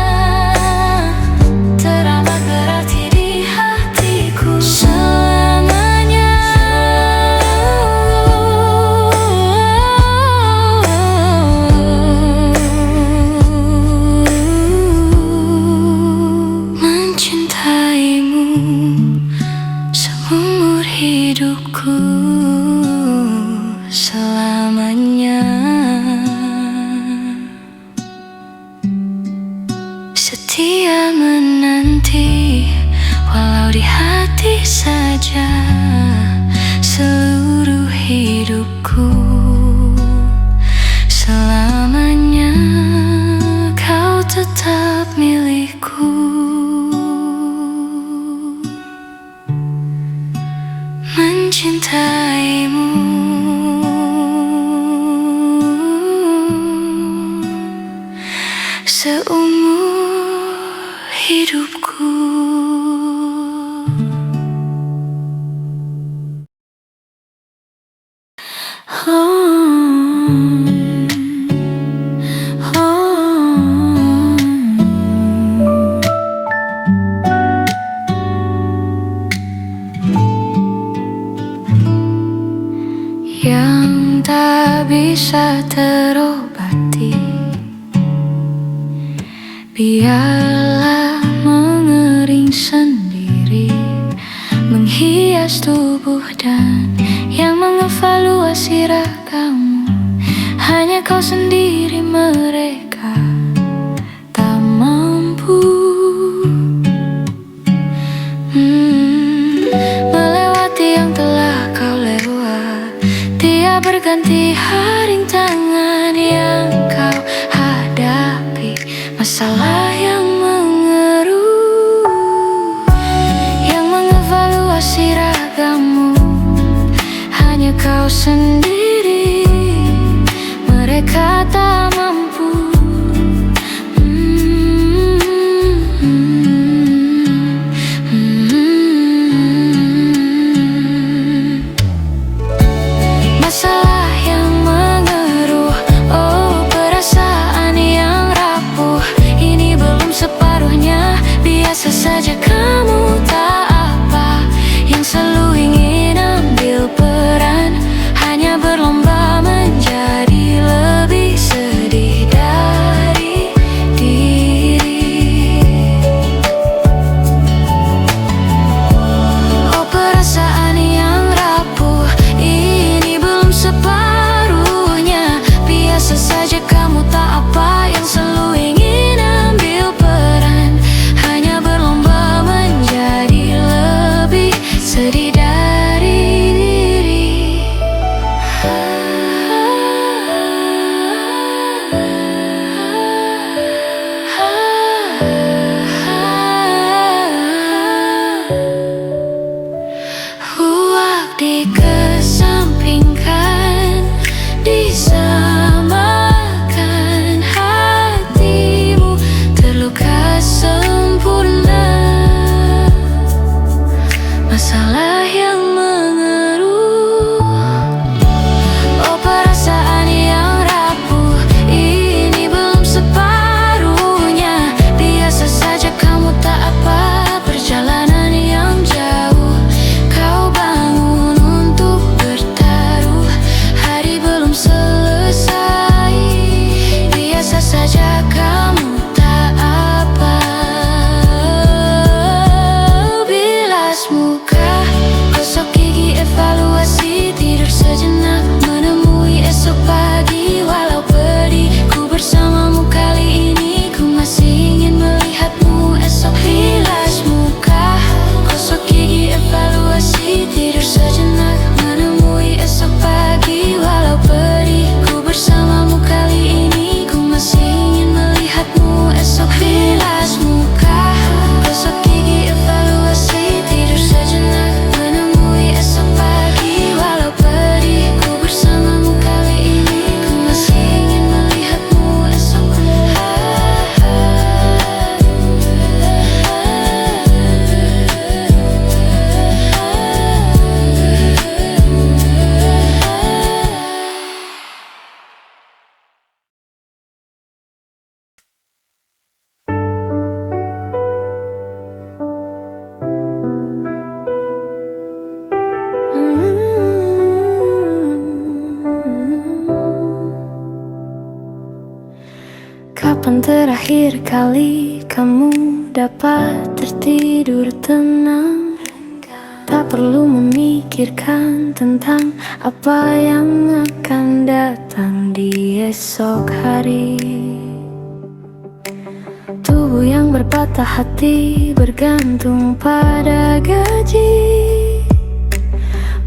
teramat berarti di hatiku. Selamanya mencintaimu seumur hidupku. Selamanya setia menanti, walau di hati saja seluruh hidupku. Selamanya kau tetap milikku. Mencintaimu seumur hidupku. Yang tak bisa terobati, biarlah mengering sendiri, menghias tubuh dan yang mengevaluasi ragamu. Hanya kau kau sendiri mereka tak mampu. Melewati yang telah kau lewat, tiap berganti hari tangan yang kau hadapi, masalah yang mengeruh, yang mengevaluasi ragamu, hanya kau sendiri, mereka tak mampu. Masalah yang mengeruh, oh perasaan yang rapuh, ini belum separuhnya, biasa saja kamu tak apa, yang selalu ingin ambil peran, hanya berlomba menjadi lebih sedih dari diri. Oh perasaan yang rapuh, ini belum separuhnya, biasa saja kamu tak apa, yang selalu ingin ambil peran, hanya berlomba menjadi lebih sedih dari diri. Huak dikesampingkan, disamakan, hatimu terluka sempurna. Masalah yang mengeruh, oh perasaan yang rapuh, ini belum separuhnya, biasa saja kamu tak apa, perjalanan yang jauh kau bangun untuk bertaruh, hari belum selesai, biasa saja kamu tak apa. Bilas muka, gosok gigi, evaluasi, tidur sejenak, menemui esok pagi. Walau pedih ku bersamamu kali ini, ku masih ingin melihatmu esok. Bilas muka, gosok gigi, evaluasi, tidur sejenak, menemui esok pagi. Walau pedih ku bersamamu kali ini, ku masih ingin melihatmu esok. Bilas muka, gosok gigi, evaluasi, tidur sejenak, menemui esok pagi. Walau pedih ku bersamamu kali ini, ku masih ingin melihatmu esok. Kapan terakhir kali kamu dapat tertidur tenang? Tak perlu memikirkan tentang apa yang akan datang di esok hari. Tubuh yang berpatah hati bergantung pada gaji,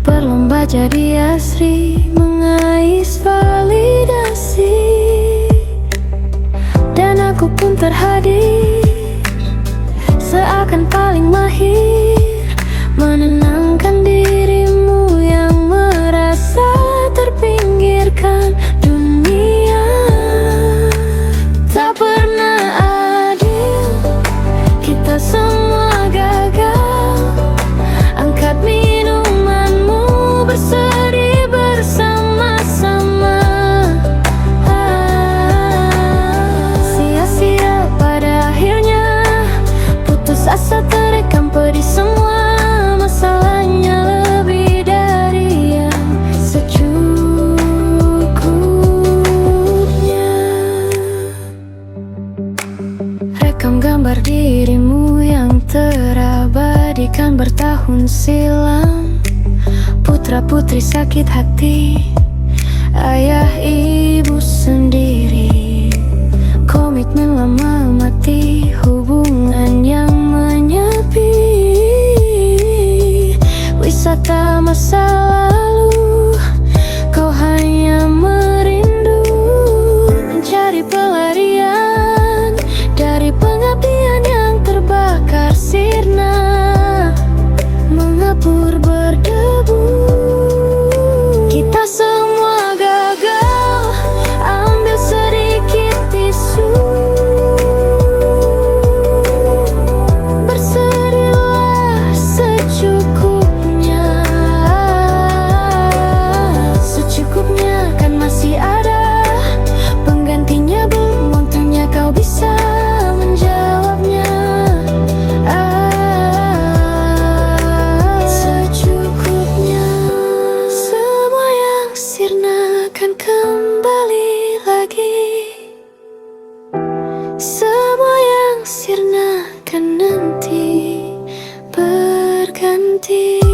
berlomba jadi asri, mengais validasi. Dan aku pun terhadir, seakan paling mahir, menenangkan dirimu yang merasa terpinggirkan dunia. Tak pernah adil, kita semua gagal. Angkat minumanmu, bersedih bersama-sama. Sia-sia pada akhirnya, putus asa terekam pedih semua. Masalahnya lebih dari yang secukupnya. Rekam gambar dirimu yang terabadikan bertahun silam. Putra putri sakit hati, ayah ibu sendiri. akan kembali lagi. Semua yang sirna kan nanti berganti.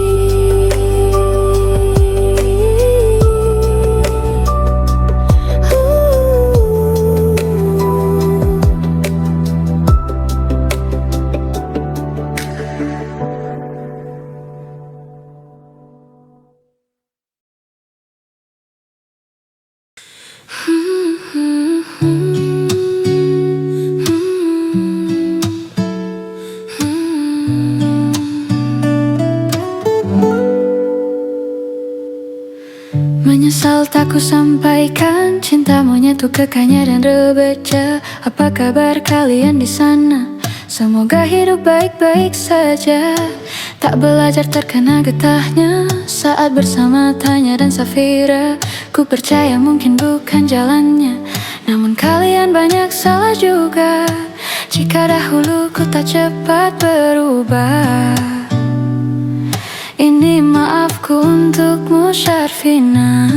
Menyesal tak ku sampaikan cinta monyet tuh kekanya dan rebeca. Apa kabar kalian di sana? Semoga hidup baik-baik saja. Tak belajar terkena getahnya saat bersama Tanya dan Safira. Ku percaya mungkin bukan jalannya, namun kalian banyak salah juga. Jika dahulu ku tak cepat berubah, ini maafku untukmu Syarfina.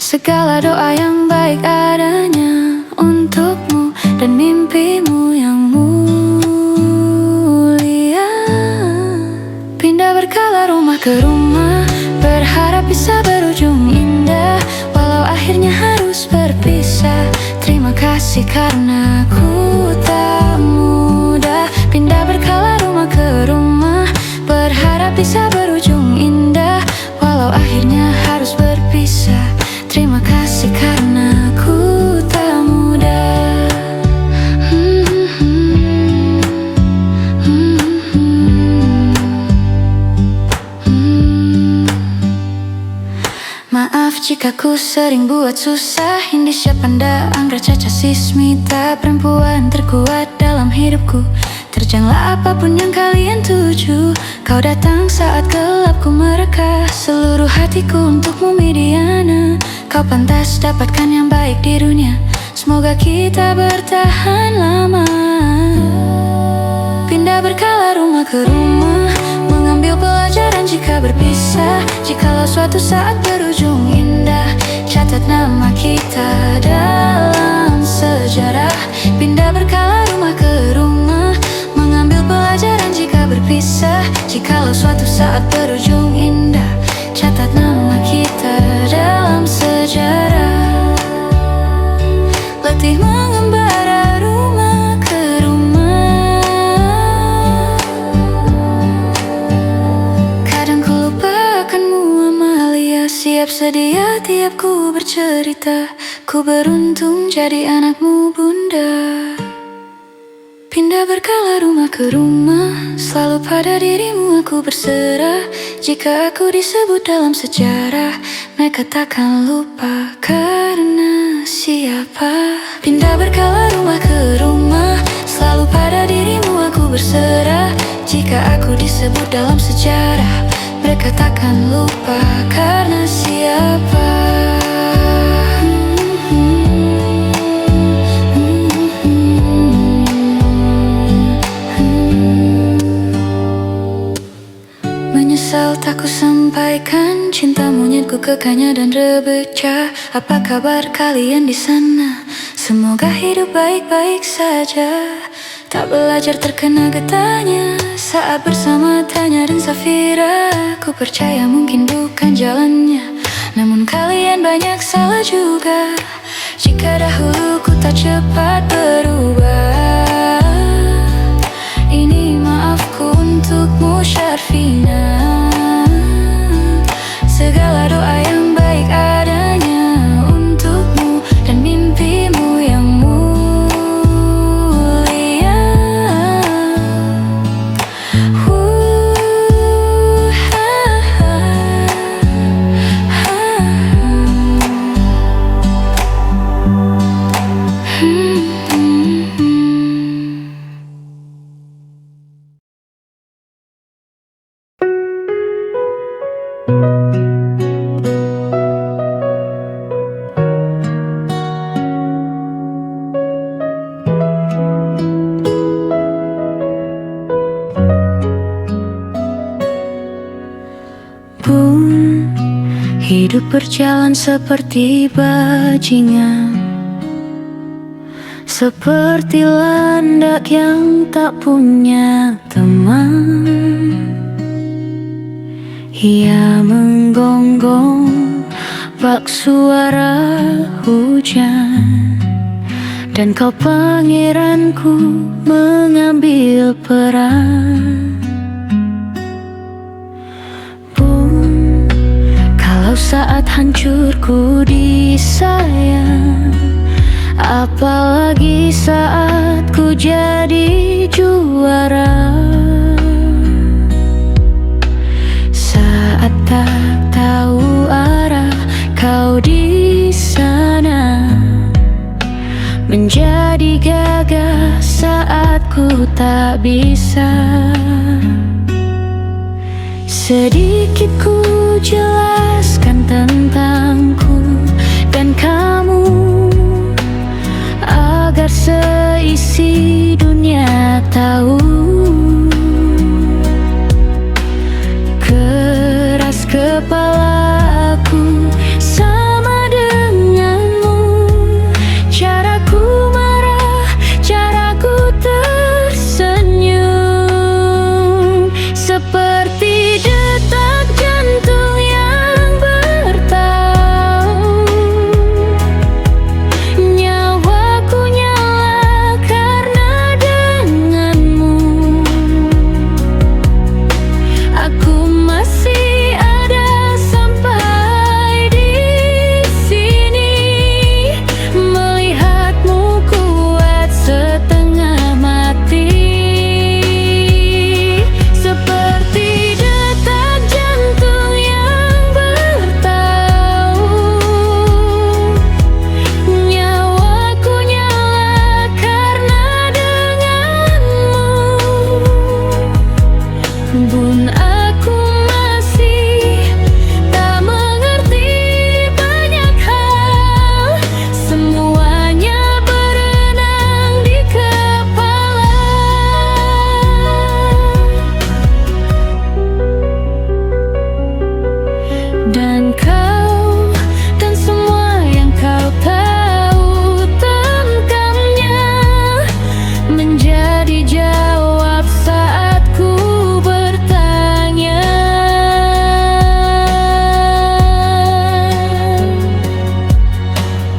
Segala doa yang baik adanya untukmu dan mimpimu yang mulia. Pindah berkala rumah ke rumah, berharap bisa berujung indah, walau akhirnya harus berpisah. Terima kasih karena ku tak mudah. Pindah berkala rumah ke rumah, berharap bisa berujung indah, walau akhirnya harus berpisah. Terima kasih karena ku tak mudah. Maaf jika ku sering buat susah. Indisya Panda Anggra Caca Sismita, perempuan terkuat dalam hidupku. Terjanglah apapun yang kalian tuju. Kau datang saat gelap ku mereka seluruh hatiku untukmu Midiana. Kau pantas dapatkan yang baik di dunia, semoga kita bertahan lama. Pindah berkala rumah ke rumah, mengambil pelajaran jika berpisah. Jikalau suatu saat berujung indah, catat nama kita dalam sejarah. Pindah berkala rumah ke rumah, mengambil pelajaran jika berpisah. Jikalau suatu saat berujung indah, catat nama kita dalam sejarah. Letih mengembara rumah ke rumah, kadang ku lupakanmu Amalia. Siap sedia tiap ku bercerita, ku beruntung jadi anakmu bunda. Pindah berkala rumah ke rumah, selalu pada dirimu aku berserah. Jika aku disebut dalam sejarah, mereka takkan lupa karena siapa. Pindah berkala rumah ke rumah, selalu pada dirimu aku berserah. Jika aku disebut dalam sejarah, mereka takkan lupa karena siapa. Menyesal tak ku sampaikan cinta monyetku kekanya dan rebeca. Apa kabar kalian di sana? Semoga hidup baik-baik saja. Tak belajar terkena getahnya saat bersama Tanya dan Safira. Ku percaya mungkin bukan jalannya, namun kalian banyak salah juga. Jika dahulu ku tak cepat berubah, ini maafku untukmu Syarfina. Segala doa yang baik adanya untukmu dan mimpimu yang mulia. berjalan seperti bajingan, seperti landak yang tak punya teman. Ia menggonggong bak suara hujan, dan kau pangeranku mengambil peran. Bun, kalau saat hancurku disayang, apalagi saat ku jadi juara. Saat tak tahu arah, kau di sana, menjadi gagah saat ku tak bisa. Sedikit ku jelaskan tentangku dan kamu, agar seisi dunia tahu. Keras kepala aku sama denganmu, caraku marah, caraku tersenyum, seperti detak jantung yang bertaut. Nyawaku nyala karena denganmu. Aku masih ada sampai di sini, melihatmu kuat setengah mati, seperti detak jantung yang bertaut. Nyawaku nyala karena denganmu. Bun, aku masih tak mengerti banyak hal, semuanya berenang di kepala. Dan kau dan semua yang kau tahu tentangnya menjadi jawab saat ku bertanya.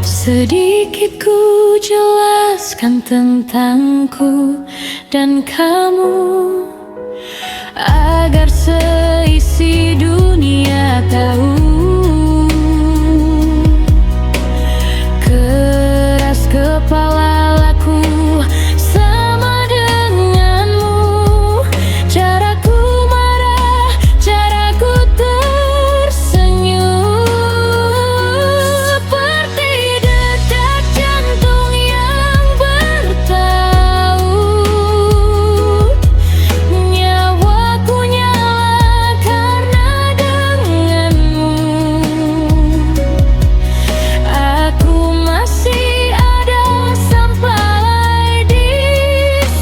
Sedikit ku jelaskan tentangku dan kamu, agar seisi dunia tahu. Keras kepala laku sama denganmu, caraku marah, caraku tersenyum, seperti detak jantung yang bertaut. Nyawaku nyala karena denganmu. Aku masih ada sampai di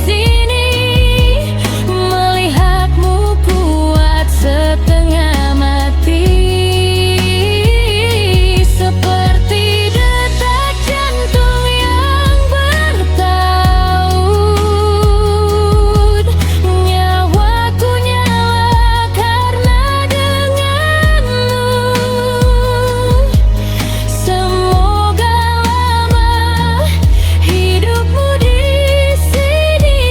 sini, melihatmu kuat setengah mati, seperti detak jantung yang bertaut. Nyawaku nyala karena denganmu. Semoga lama hidupmu di sini,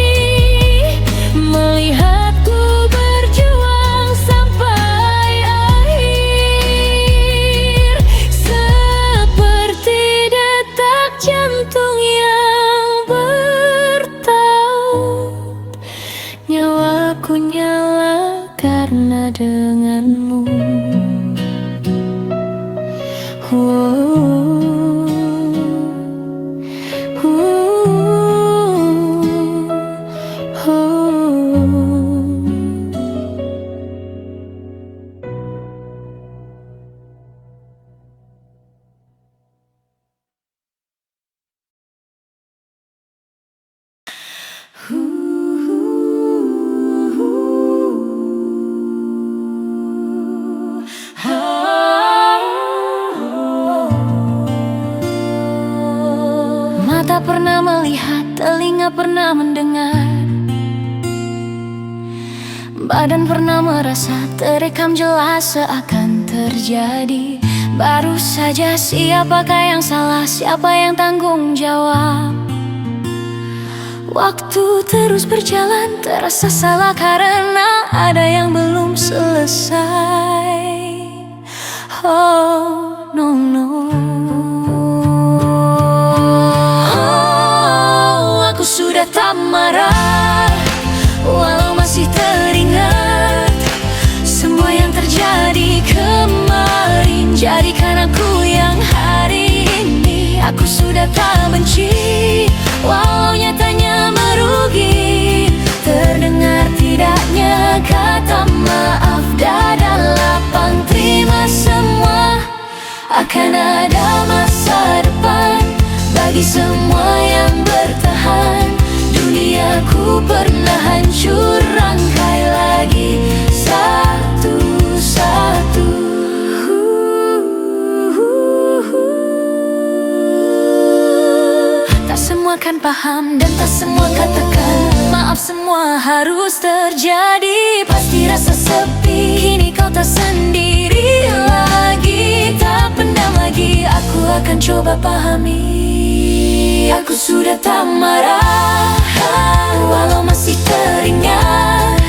melihatku berjuang sampai akhir, seperti detak jantung yang bertaut. Nyawaku nyala karena denganmu. Mata pernah melihat, telinga pernah mendengar, badan pernah merasa, terekam jelas seakan terjadi. Baru saja siapakah yang salah, siapa yang tanggung jawab? Waktu terus berjalan, terasa salah karena ada yang belum selesai. Oh no no. Oh, aku sudah tak marah, walau masih teringat semua yang terjadi kemarin. Jadikan aku yang hari ini. Aku sudah tak benci, walau nyatanya merugi. Terdengar tidaknya kata maaf, dada lapang terima semua. Akan ada masa depan bagi semua yang bertahan. Duniaku pernah hancur, rangkai lagi satu-satu. Tak semua kan paham dan tak semua katakan maaf. Semua harus terjadi. Pasti rasa sepi, kini kau tak sendiri lagi. Tak pendam lagi, aku akan coba pahami. Aku sudah tak marah, walau masih teringat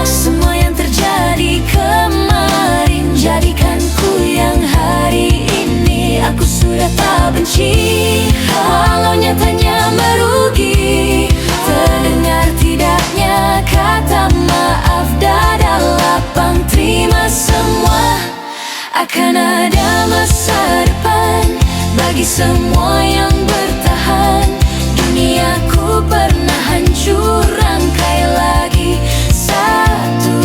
semua yang terjadi kemarin. Jadikan ku yang hari ini. Aku sudah tak benci, walau nyatanya merugi. Terdengar tidaknya kata maaf, dada lapang terima semua. Akan ada masa depan bagi semua yang bertahan. Duniaku pernah hancur, rangkai lagi satu-satu.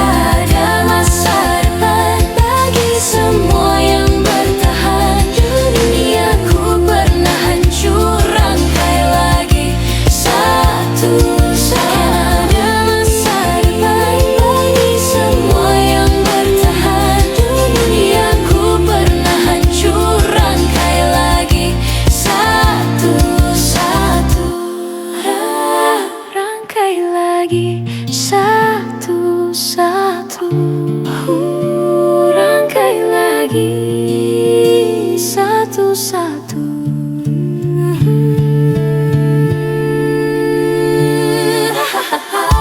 Ada masa depan bagi semua yang bertahan. Duniaku pernah hancur, rangkai lagi satu-satu. Ada masa depan bagi semua yang bertahan. Duniaku pernah hancur, rangkai lagi satu-satu. Rangkai lagi satu-satu. Rangkai lagi satu-satu.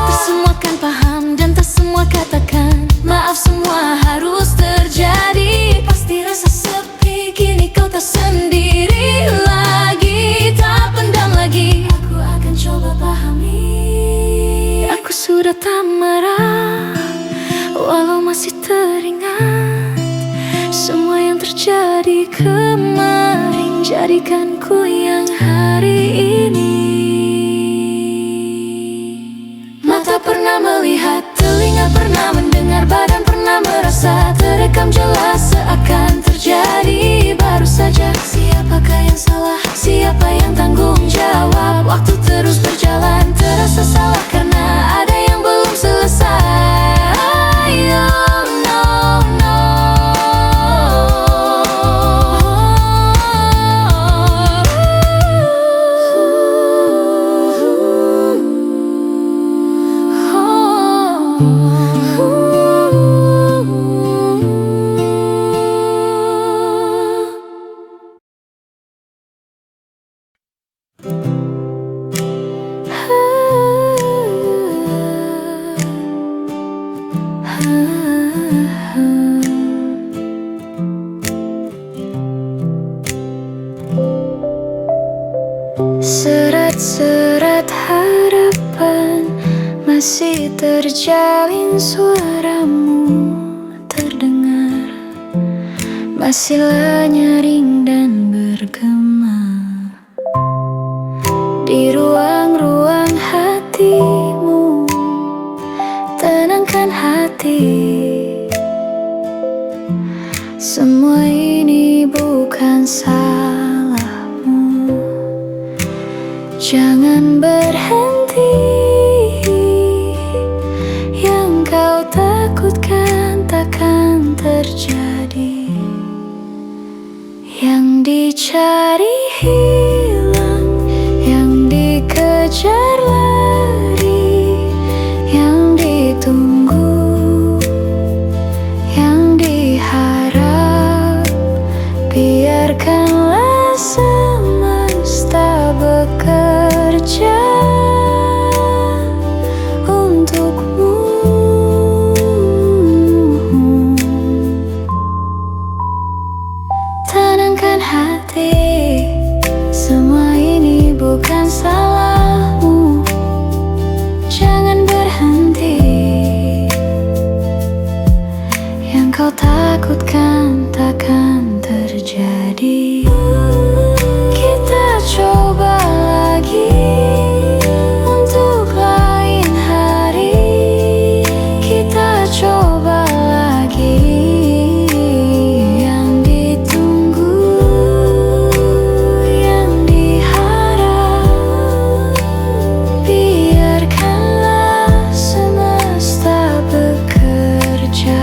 Tak semua kan paham dan tak semua katakan maaf. Semua harus terjadi. Pasti rasa sepi, kini kau tak sendiri lagi. Tak pendam lagi, aku akan coba pahami. Aku sudah tak marah, walau masih teringat semua yang terjadi kemarin. Jadikan ku yang hari ini. Mata pernah melihat, telinga pernah mendengar, badan pernah merasa, terekam jelas seakan terjadi. Baru saja siapakah yang salah, siapa yang tanggung jawab? Waktu terus berjalan, terasa salah karena ada yang belum selesai. Oh no no. Serat-serat harapan masih terjalin, suaramu terdengar, masihlah nyaring dan bergema di ruang-ruang hatimu. Tenangkan hati, semua ini bukan salahmu. Jangan berhenti, yang kau takutkan takkan terjadi. Yang dicari hilang hati, semua ini bukan salahmu. Jangan berhenti. Yang kau takutkan takkan terjadi. Kita coba lagi untuk lain hari. Kita coba lagi. Yang ditunggu, yang diharap, biarkanlah semesta bekerja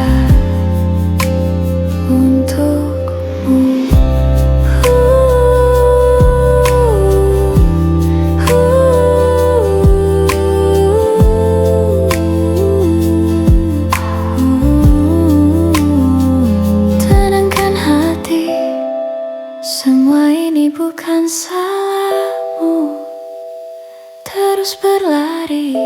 untukmu. Tenangkan hati, semua ini bukan salahmu. Terus berlari.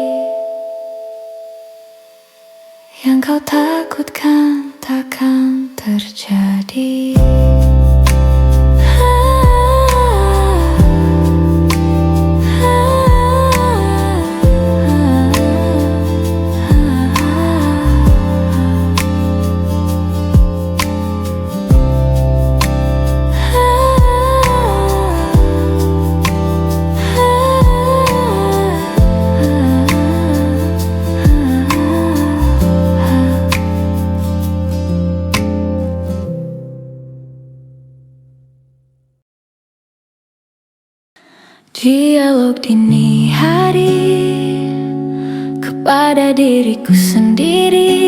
Yang kau takutkan takkan terjadi. Dialog dini hari kepada diriku sendiri.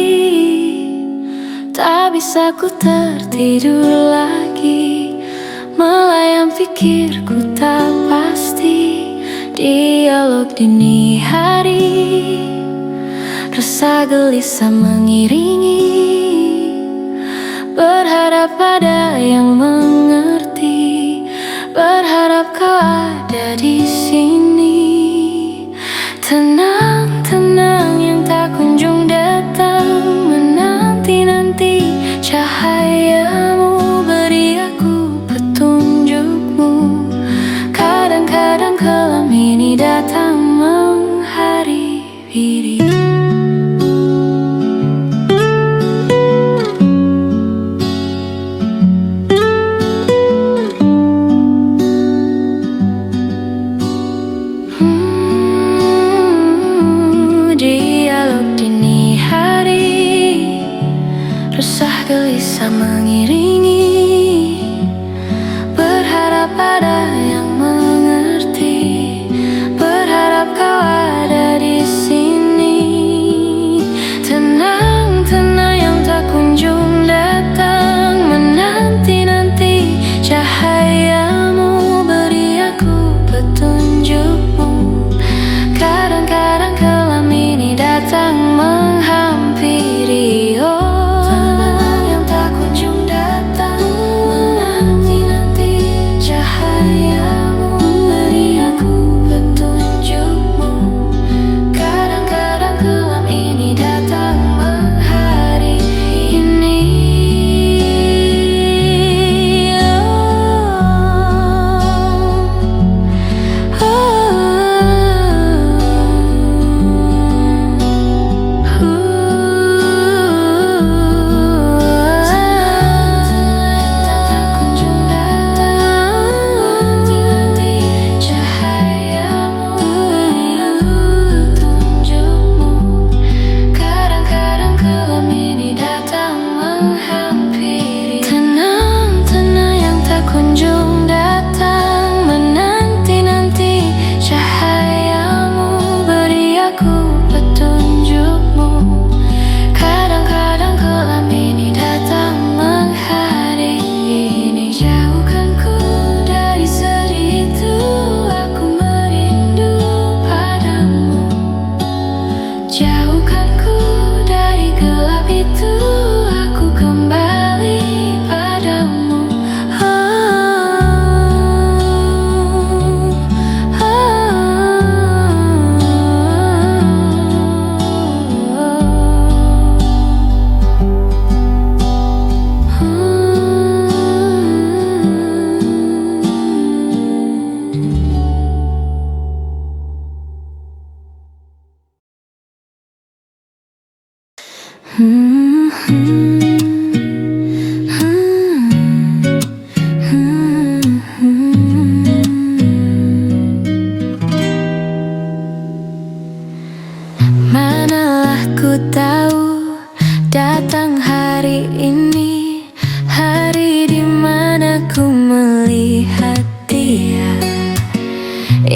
Tak bisa ku tertidur lagi, melayang pikirku tak pasti. Dialog dini hari, rasa gelisah mengiringi. Berharap ada yang mengerti, berharap kau ada di sini. Tenang, tenang yang tak kunjung datang, menanti-nanti cahayamu, beri aku petunjukmu. Kadang-kadang kelam ini datang menghari-hiri.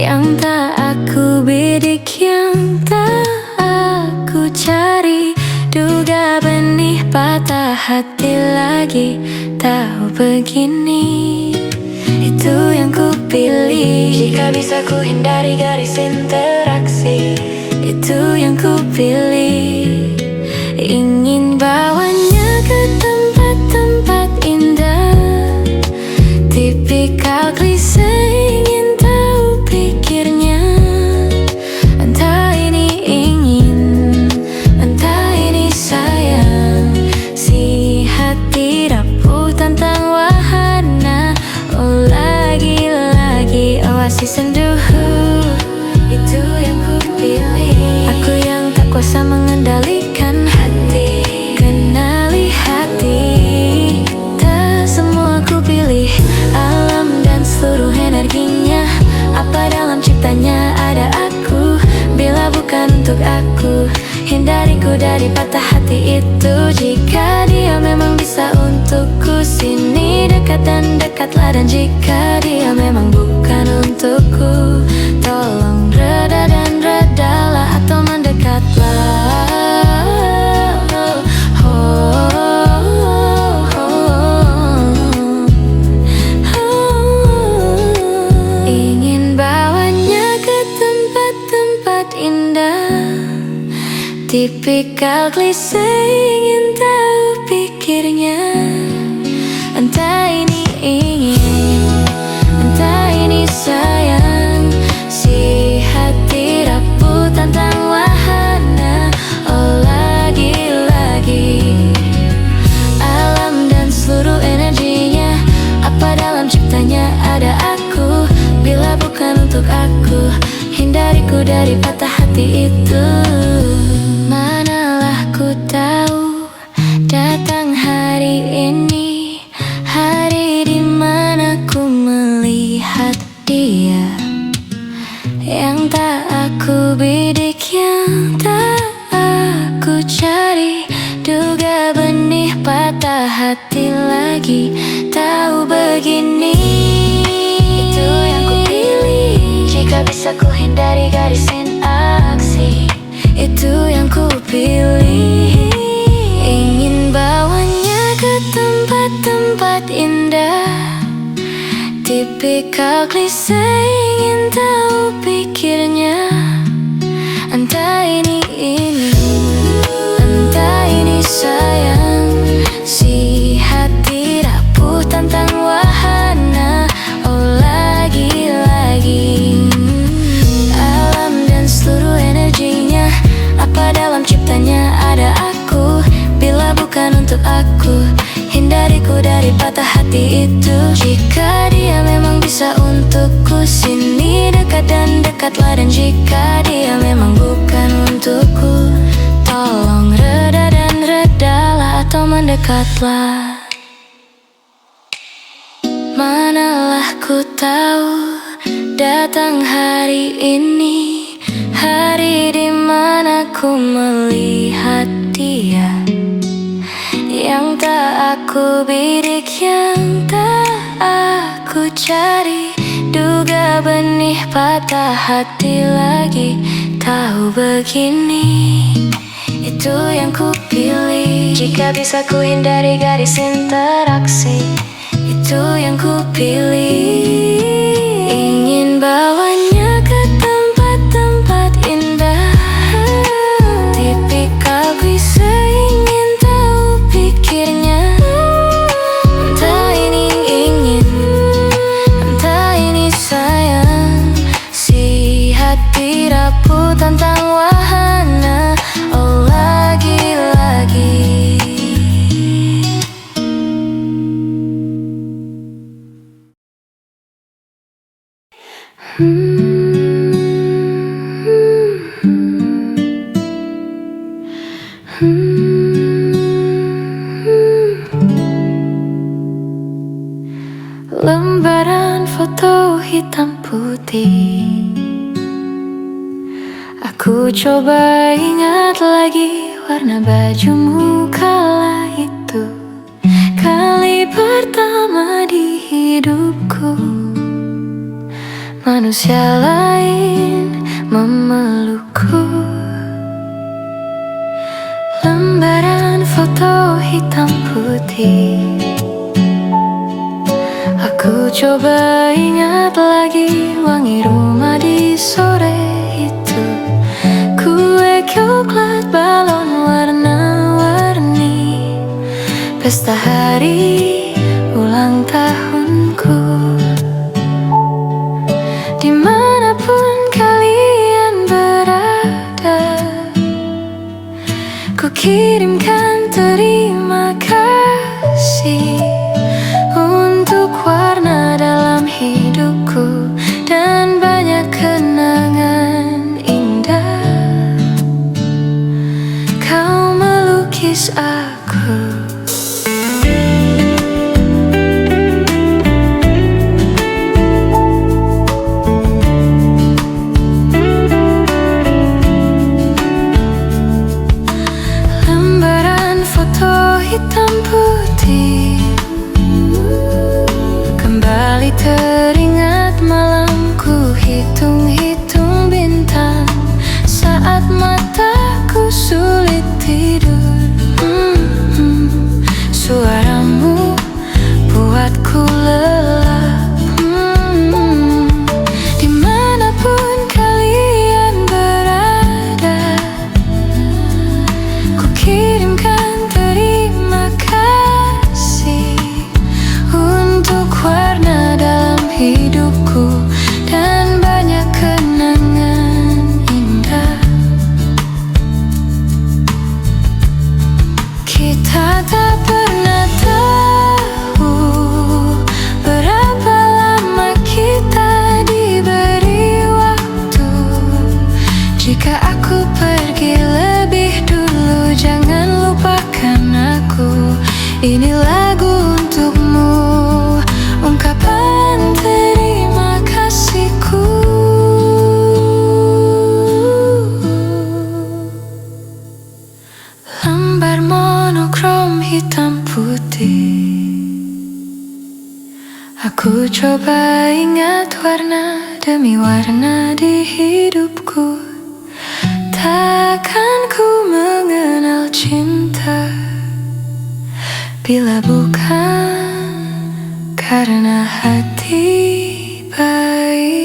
yang tak aku bidik, yang tak aku cari. Duga benih patah hati lagi, tahu begini itu yang ku pilih. Jika bisa ku hindari garis interaksi, itu yang ku pilih. Ingin bawanya ke tempat-tempat indah, tipikal klise, ingin tahu pikirnya. Entah ini ingin, entah ini sayang, si hati rapuh tentang wahana. Oh lagi-lagi oasis sendu, itu yang ku pilih. Aku yang tak kuasa mengendalikan hati, kenali hati. Tak semua ku pilih, alam dan seluruh energinya. Apa dalam ciptanya ada aku, bila bukan untuk aku. Hindariku dari patah hati itu. Jika dia memang bisa untukku, sini dekat dan dekatlah. Dan jika dia memang bukan untukku, tolong reda dan redalah atau mendekatlah. Ingin bawanya ke tempat-tempat indah, tipikal klise, ingin tahu pikirnya. Entah ini ingin, entah ini sayang, si hati rapuh tentang wahana. Oh lagi-lagi alam dan seluruh energinya. Apa dalam ciptanya ada aku, bila bukan untuk aku. Hindariku dari patah hati itu. Manalah ku tahu datang hari ini, hari di mana ku melihat dia, yang tak aku bidik, yang tak aku cari. Duga benih patah hati lagi, tahu begini itu yang ku pilih. Jika bisa ku hindari garis aksi, itu yang ku pilih. Ingin bawanya ke tempat-tempat indah, tipikal klise, ingin tahu pikirnya. Entah ini entah ini sayang, si hati rapuh tentang wahana. Oh lagi-lagi alam dan seluruh energinya. Apa dalam ciptanya ada aku, bila bukan untuk aku. Hindariku dari patah hati itu. Jika dia memang bisa untukku, sini dekat dan dekatlah. Dan jika dia memang bukan untukku, tolong reda dan redalah atau mendekatlah. Manalah ku tahu datang hari ini, hari di mana ku melihat dia, yang tak aku bidik, yang tak aku cari. Duga benih patah hati lagi, tahu begini itu yang ku pilih. Jika bisa ku hindari garis interaksi, itu yang ku pilih. Ingin bawanya ke tempat-tempat indah, tipikal klise, ingin tahu pikirnya. Entah ini ingin, entah ini sayang, si hati rapuh tentang wahana. Oh lagi-lagi lembaran foto hitam putih. Aku coba ingat lagi warna bajumu kala itu, kali pertama di hidupku. manusia lain memelukku. Lembaran foto hitam putih, aku coba ingat lagi wangi rumah di sore itu. Kue coklat, balon warna-warni, pesta hari ulang tahunku. Dimanapun kalian berada, ku kirimkan terima kasih untuk warna dalam hidupku dan banyak kenangan indah. Kau melukis aku. Hitam putih, kembali teringat malamku hitung-hitung bintang saat mataku sulit tidur. Suaramu buatku lelap. Dimanapun kalian berada, ku kirimkan hidupku dan banyak kenangan indah. Kita tak pernah tahu berapa lama kita diberi waktu. Jika aku pergi lebih dulu, jangan lupakan aku. Ini lagu untukmu, ungkapan terima kasihku. Lembar monokrom hitam putih, aku coba ingat warna demi warna di hidupku. Takkan ku mengenal cinta bila bukan karena hati baik.